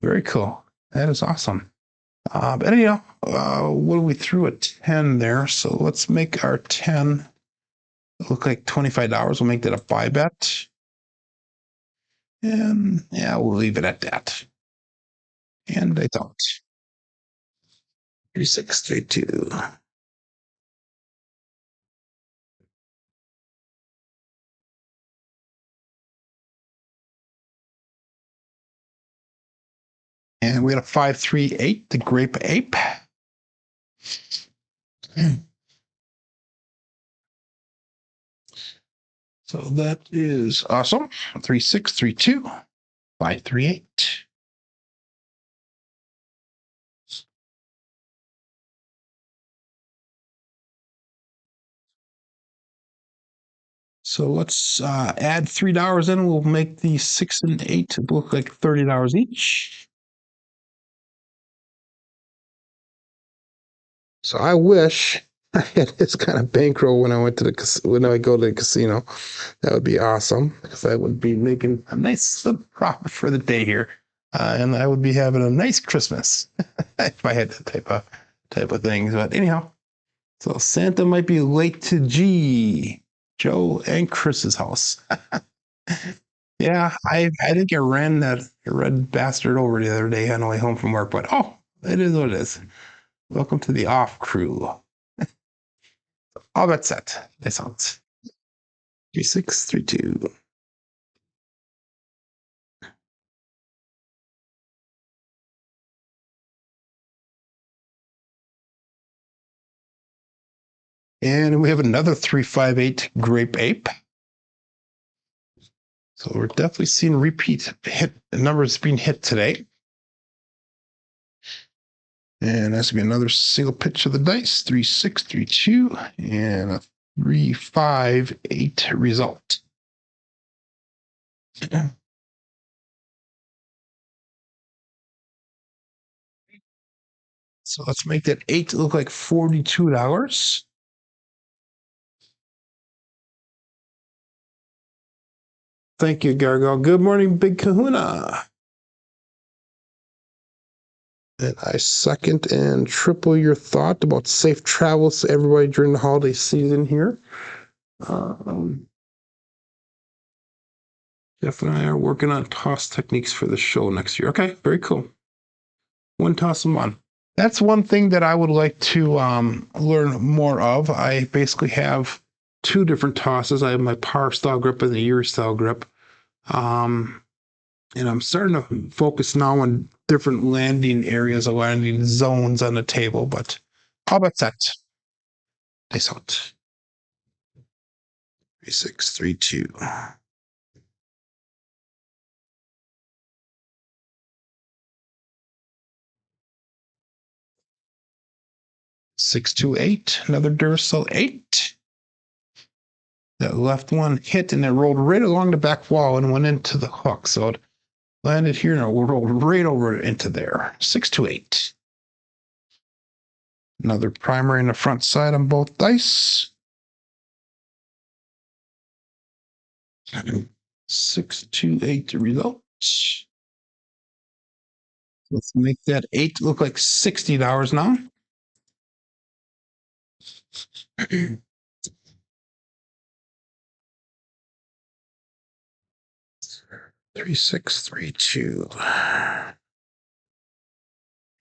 Very cool. That is awesome. But anyhow, what we threw a 10 there. So let's make our 10 look like $25. We'll make that a buy bet. And yeah, we'll leave it at that. And I don't. 3632. And we had a 538, the grape ape. So that is awesome. 3632, 538. So let's add $3 in. We'll make the 6 and 8 look like $30 each. So I wish I had this kind of bankroll when I went to when I go to the casino. That would be awesome because I would be making a nice little profit for the day here, and I would be having a nice Christmas if I had that type of things. But anyhow, so Santa might be late to Joe and Chris's house. Yeah, I think I ran that red bastard over the other day on the way home from work. But oh, it is what it is. Welcome to the off crew. All that set. That sounds 3632. And we have another 358 grape ape. So we're definitely seeing repeat hit numbers being hit today. And that's gonna be another single pitch of the dice, 3632 and a 358 result. So let's make that 8 look like $42. Thank you, Gargoyle. Good morning, Big Kahuna. And I second and triple your thought about safe travels to everybody during the holiday season here. Jeff and I are working on toss techniques for the show next year. Okay, very cool. One toss a month. That's one thing that I would like to learn more of. I basically have 2 different tosses. I have my par style grip and the Erie style grip. And I'm starting to focus now on different landing areas or landing zones on the table, but how about that? Nice out. 3632. Six, 2, 8. Another Duracell 8. That left one hit and it rolled right along the back wall and went into the hook. So it landed here and it rolled right over into there. 6, 2, 8. Another primary in the front side on both dice. 628 results. Let's make that 8 look like $60 now. 3632.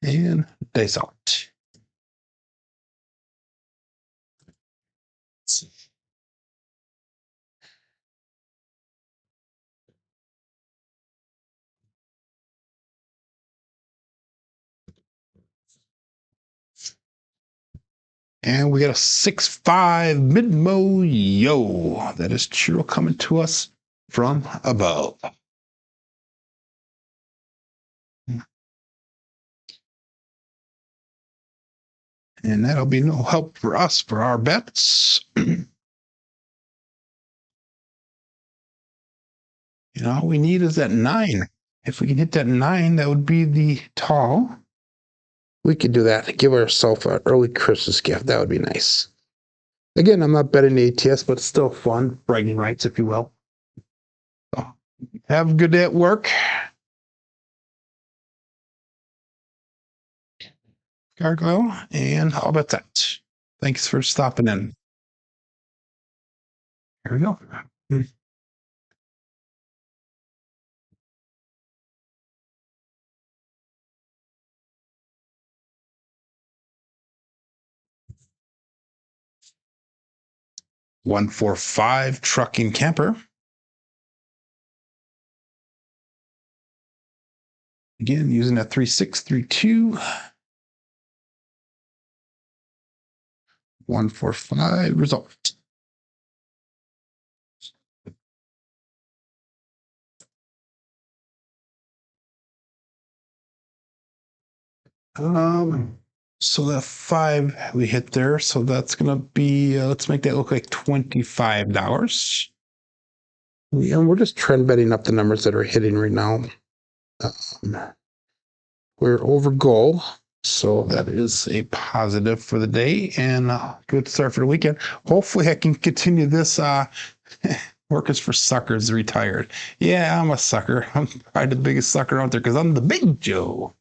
And dice out. And we got a 6-5 mid-mo yo. That is Chiro coming to us from above. And that'll be no help for us for our bets. All we need is that 9. If we can hit that 9, that would be the tall. We could do that. Give ourselves an early Christmas gift. That would be nice. Again, I'm not betting the ATS, but it's still fun. Bragging rights, if you will. So, have a good day at work. Gargoil, and how about that? Thanks for stopping in. Here we go. 145 trucking camper. Again, using that 3632. 145 result. So that 5 we hit there. So that's gonna be let's make that look like $25. And we're just trend betting up the numbers that are hitting right now. We're over goal, so that is a positive for the day and a good start for the weekend. Hopefully I can continue this. Work is for suckers retired. Yeah, I'm a sucker. I'm probably the biggest sucker out there because I'm the big Joe.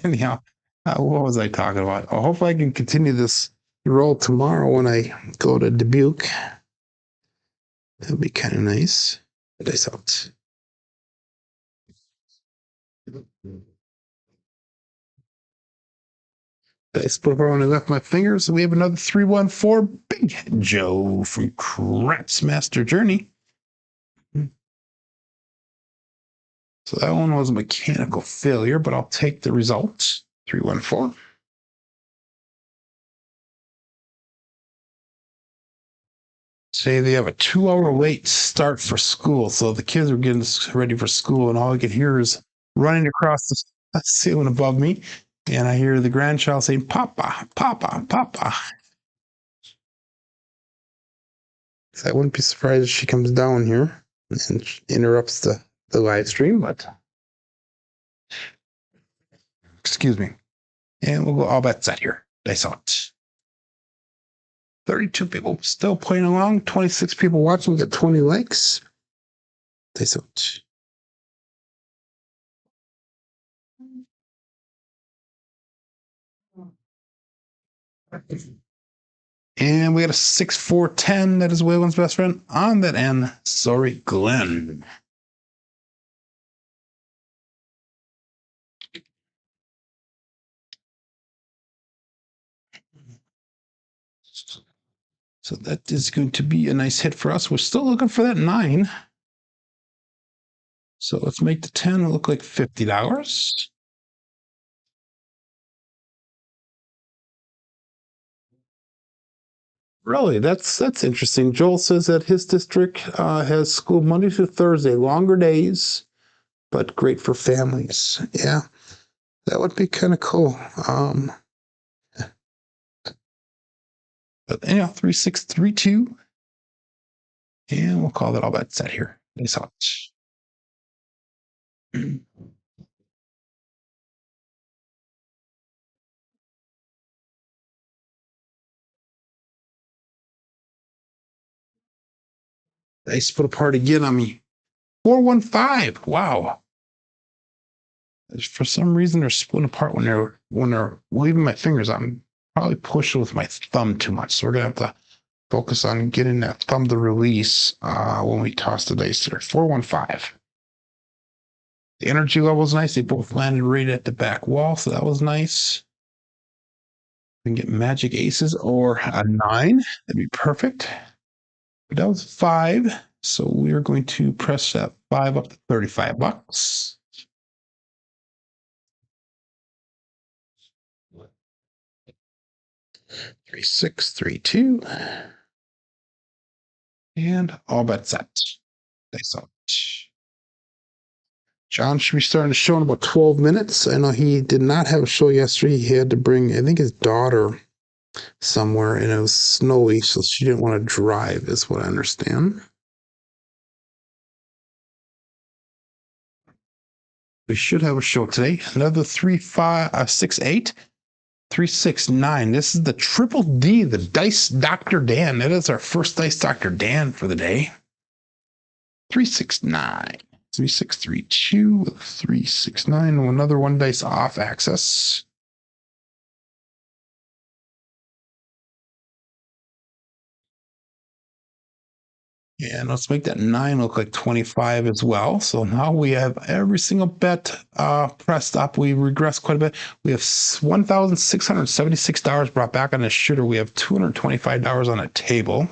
Anyhow, what was I talking about? Oh, hopefully I can continue this roll tomorrow when I go to Dubuque. That'd be kind of nice. Dice out. Dice before when I left my fingers. We have another 314 Big Joe from Crapsee Master Journey. So that one was a mechanical failure, but I'll take the result. 314. Say they have a 2-hour late start for school. So the kids are getting ready for school, and all I can hear is running across the ceiling above me. And I hear the grandchild saying, Papa, Papa, Papa. So I wouldn't be surprised if she comes down here and interrupts the live stream, but excuse me. And we'll go all bets set here. Dice out. 32 people still playing along, 26 people watching, we got 20 likes. Dice out. And we got a 6-4-10. That is Waylon's best friend on that end. Sorry, Glenn. So that is going to be a nice hit for us. We're still looking for that 9. So let's make the 10 look like $50. Really, that's interesting. Joel says that his district has school Monday through Thursday, longer days, but great for families. Yeah, that would be kind of cool. But anyhow, 3632. And we'll call that all bets set here. Nice hot. They split apart again on me. 415. Wow. For some reason, they're splitting apart when they're waving my fingers. I'm probably pushing with my thumb too much. So we're gonna have to focus on getting that thumb to release when we toss the dice there. 415. The energy level is nice. They both landed right at the back wall, so that was nice. We can get magic aces or a 9. That'd be perfect. But that was 5. So we are going to press that 5 up to $35. 3, 6, 3, 2. And all bets set. Dice out. John should be starting the show in about 12 minutes. I know he did not have a show yesterday. He had to bring, I think, his daughter somewhere, and it was snowy, so she didn't want to drive, is what I understand. We should have a show today. Another 3, 5, 6, 8, 3, 6, 9. This is the Triple D, the Dice Dr. Dan. That is our first Dice Dr. Dan for the day. 3, 6, 9. 3, 6, 3, 2, 3, 6, 9. Another one dice off access. And let's make that 9 look like 25 as well. So now we have every single bet pressed up. We regressed quite a bit. We have $1,676 brought back on this shooter. We have $225 on a table.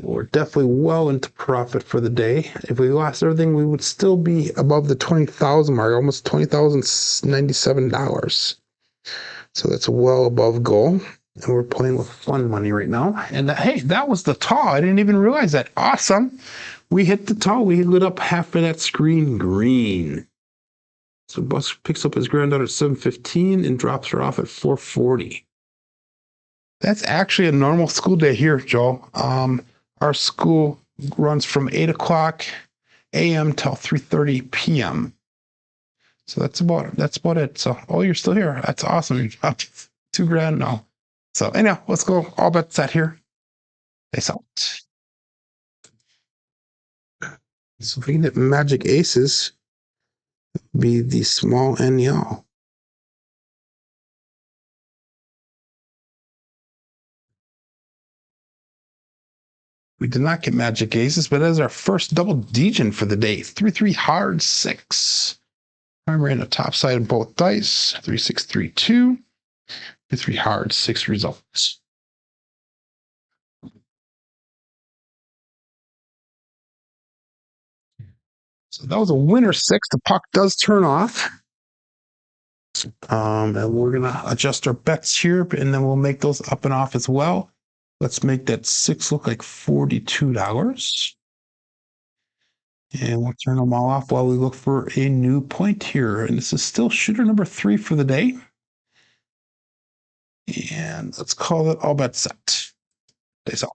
We're definitely well into profit for the day. If we lost everything, we would still be above the 20,000 mark, almost $20,097. So that's well above goal. And we're playing with fun money right now. And hey, that was the tall. I didn't even realize that. Awesome. We hit the tall. We lit up half of that screen green. So Bus picks up his granddaughter at 7:15 and drops her off at 4:40. That's actually a normal school day here, Joe. Our school runs from 8 o'clock a.m. till 3:30 p.m. So that's about it. So, oh, you're still here. That's awesome. You're up $2,000 now. So anyhow, let's go. All bets set here. Face out. So if we can hit magic aces, be the small NL. We did not get magic aces, but that is our first double degen for the day. 3-3 hard 6. Primary on the top side of both dice. 3, 6, 3, 2. 3 hard 6 results. So that was a winner 6. The puck does turn off. And we're gonna adjust our bets here, and then we'll make those up and off as well. Let's make that 6 look like $42. And we'll turn them all off while we look for a new point here. And this is still shooter number 3 for the day. And let's call it all bets set. Days off.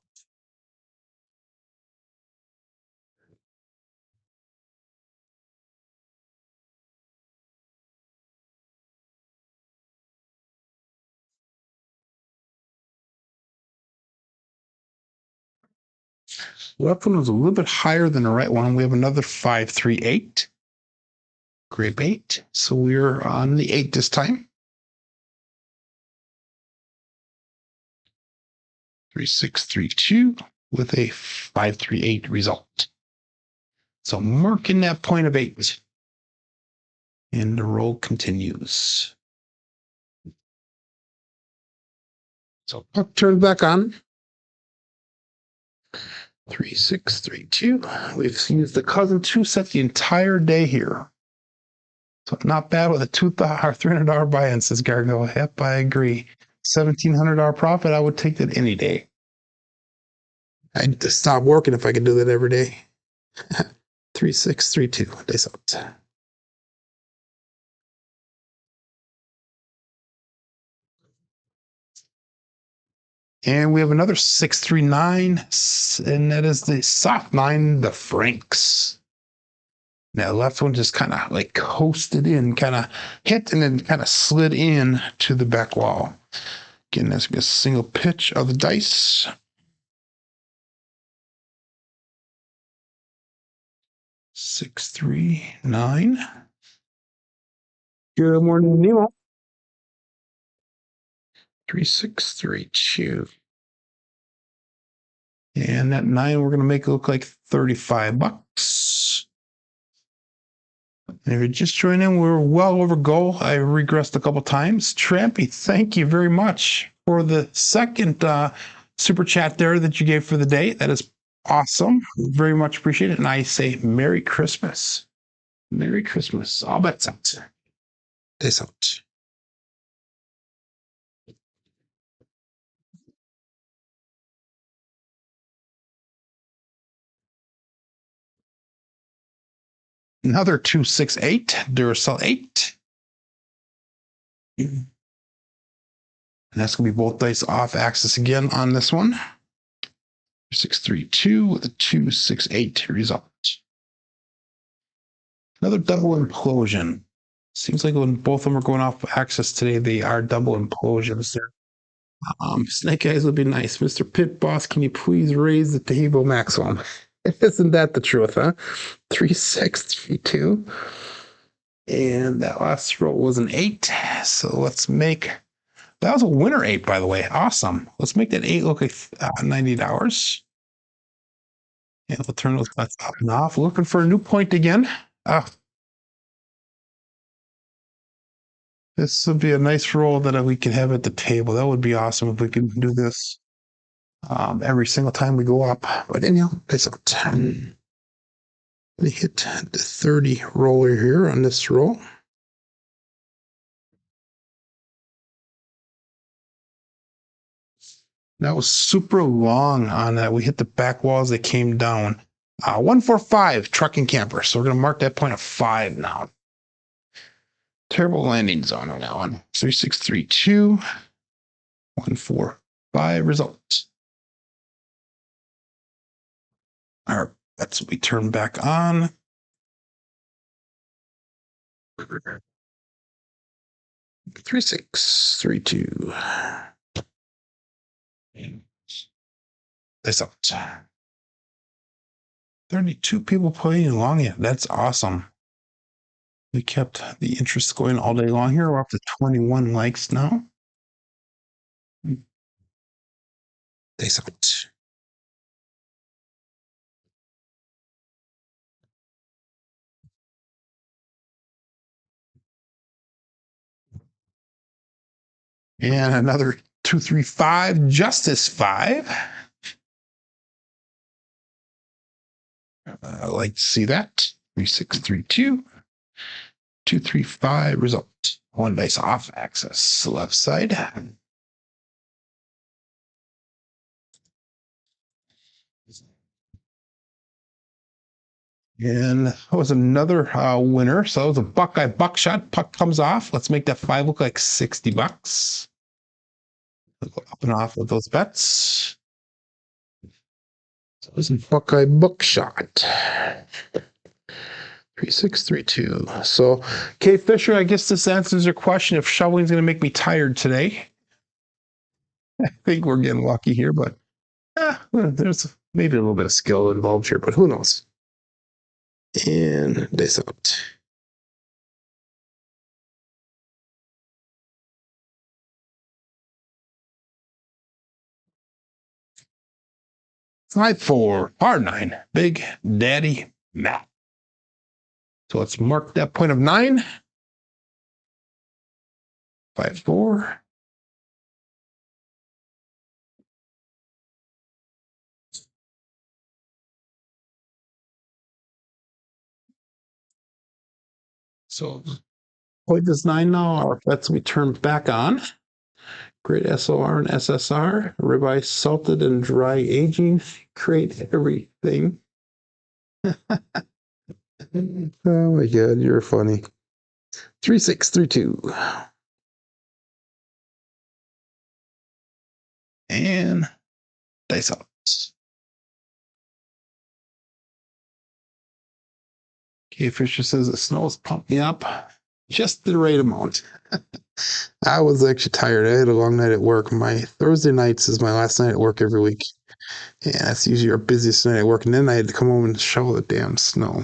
Left one was a little bit higher than the right one. We have another 5, 3, 8. Grape 8. So we're on the 8 this time. 3, 6, 3, 2 with a 5, 3, 8 result. So marking that point of 8. And the roll continues. So puck turned back on. 3, 6, 3, 2. We've used the cousin 2 set the entire day here. So not bad with a $300 buy-in, says Gargoil. Yep, I agree. $1,700 profit, I would take that any day. I'd stop working if I could do that every day. 3, 6, 3, 2. Days out. And we have another 6, 3, 9, and that is the soft 9, the Franks. Now, the left one just kind of like coasted in, kind of hit, and then kind of slid in to the back wall. Again, that's a single pitch of the dice. 3639. Good morning, Nemo. 3632. And that 9, we're going to make it look like 35 bucks. And if you're just joining in, we're well over goal. I regressed a couple times. Trampy, thank you very much for the second super chat there that you gave for the day. That is awesome. Very much appreciate it. And I say Merry Christmas. Merry Christmas. All bets out. Peace out. Another 268, Duracell 8. And that's going to be both dice off axis again on this one. 632 with a 268 result. Another double implosion. Seems like when both of them are going off axis today, they are double implosions there. Snake Eyes would be nice. Mr. Pit Boss, can you please raise the table maximum? Isn't that the truth, huh? 3632. And that last roll was an 8. So let's make, that was a winner 8, by the way. Awesome. Let's make that 8 look like $90. And we'll turn those bets up and off. Looking for a new point again. This would be a nice roll that we can have at the table. That would be awesome if we could do this every single time we go up. But anyhow, it's a 10. We hit the 30 roller here on this roll. That was super long on that. We hit the back walls that came down. 145 trucking camper. So we're going to mark that point of 5 now. Terrible landing zone on that one. 3632. 145 result. All right, that's what we turn back on. 3632. That's out. 32 people playing along it. That's awesome. We kept the interest going all day long here. We're up to 21 likes now. That's out. And another 235, Justice 5. I like to see that. 3632. 235 result. One dice off axis, left side. And that was another winner. So it was a Buckeye buckshot. Puck comes off. Let's make that 5 look like 60 bucks. We'll go up and off with those bets. So it was a Buckeye buckshot. 3632. So, Kay Fisher, I guess this answers your question if shoveling is going to make me tired today. I think we're getting lucky here, but there's maybe a little bit of skill involved here, but who knows? And this out. Five, 4, R9, Big Daddy Matt. So let's mark that point of 9. 5, 4. So point is 9 now. Our bets we turn back on. Great SOR and SSR, ribeye salted and dry aging, great everything. Oh my God, you're funny. 3632. And dice out. K Fisher says the snow's pumped me up just the right amount. I was actually tired. I had a long night at work. My Thursday nights is my last night at work every week. Yeah, that's usually our busiest night at work. And then I had to come home and shovel the damn snow.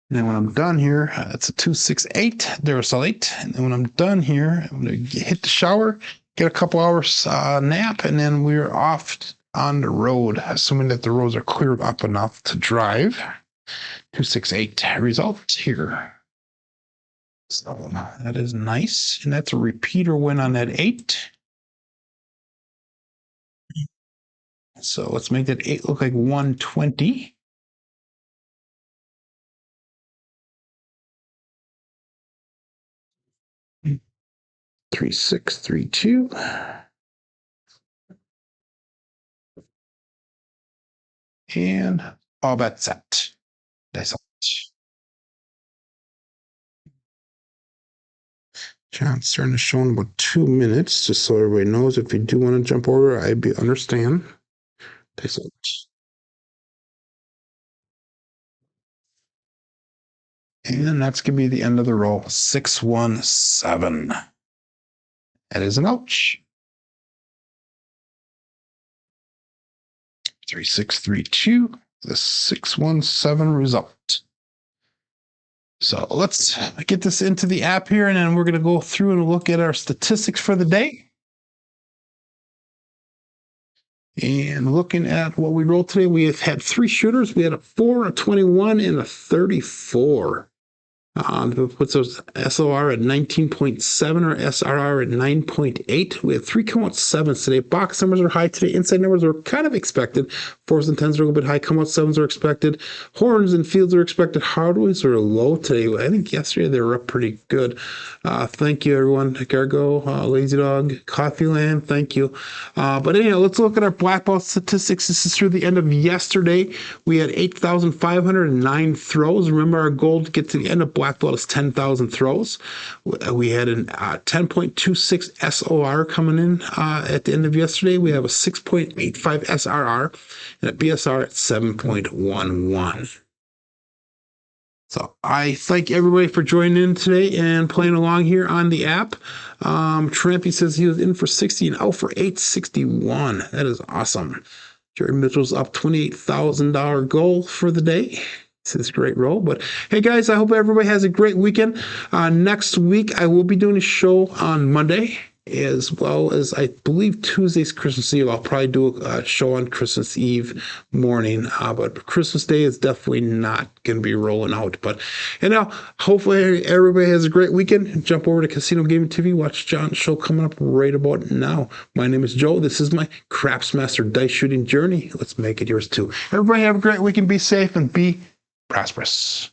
And then when I'm done here, it's a 268 Duracell 8. And then when I'm done here, I'm going to hit the shower, get a couple hours nap, and then we're off on the road, assuming that the roads are cleared up enough to drive. 268 result here. So that is nice. And that's a repeater win on that 8. So let's make that 8 look like 120. Three, 6, 3, 2. And all bets set. That's all. John's starting to show in about 2 minutes, just so everybody knows. If you do want to jump over, I understand. That's all. And that's going to be the end of the roll. 617. That is an ouch. 3632. The 617 result. So let's get this into the app here, and then we're going to go through and look at our statistics for the day. And looking at what we rolled today, we have had 3 shooters. We had a 4, a 21, and a 34. Puts those SOR at 19.7 or SRR at 9.8. We have 3 come out 7s today. Box numbers are high today. Inside numbers are kind of expected. 4s and 10s are a little bit high. Come out 7s are expected. Horns and fields are expected. Hardways are low today. I think yesterday they were up pretty good. Thank you, everyone. Gargoil, Lazy Dog, Coffee Land, thank you. But anyhow, let's look at our black ball statistics. This is through the end of yesterday. We had 8,509 throws. Remember, our goal to get to the end of black ball is 10,000 throws. We had a 10.26 SOR coming in at the end of yesterday. We have a 6.85 SRR and a BSR at 7.11. So I thank everybody for joining in today and playing along here on the app. Trampy says he was in for 60 and out for 861. That is awesome. Jerry Mitchell's up $28,000 goal for the day. This is a great roll. But hey, guys, I hope everybody has a great weekend. Next week, I will be doing a show on Monday, as well as I believe Tuesday's Christmas Eve. I'll probably do a show on Christmas Eve morning, but Christmas Day is definitely not going to be rolling out. But anyhow, hopefully everybody has a great weekend. Jump over to Casino Gaming TV. Watch John's show coming up right about now. My name is Joe. This is my Craps Master dice shooting journey. Let's make it yours too. Everybody have a great weekend. Be safe and be prosperous.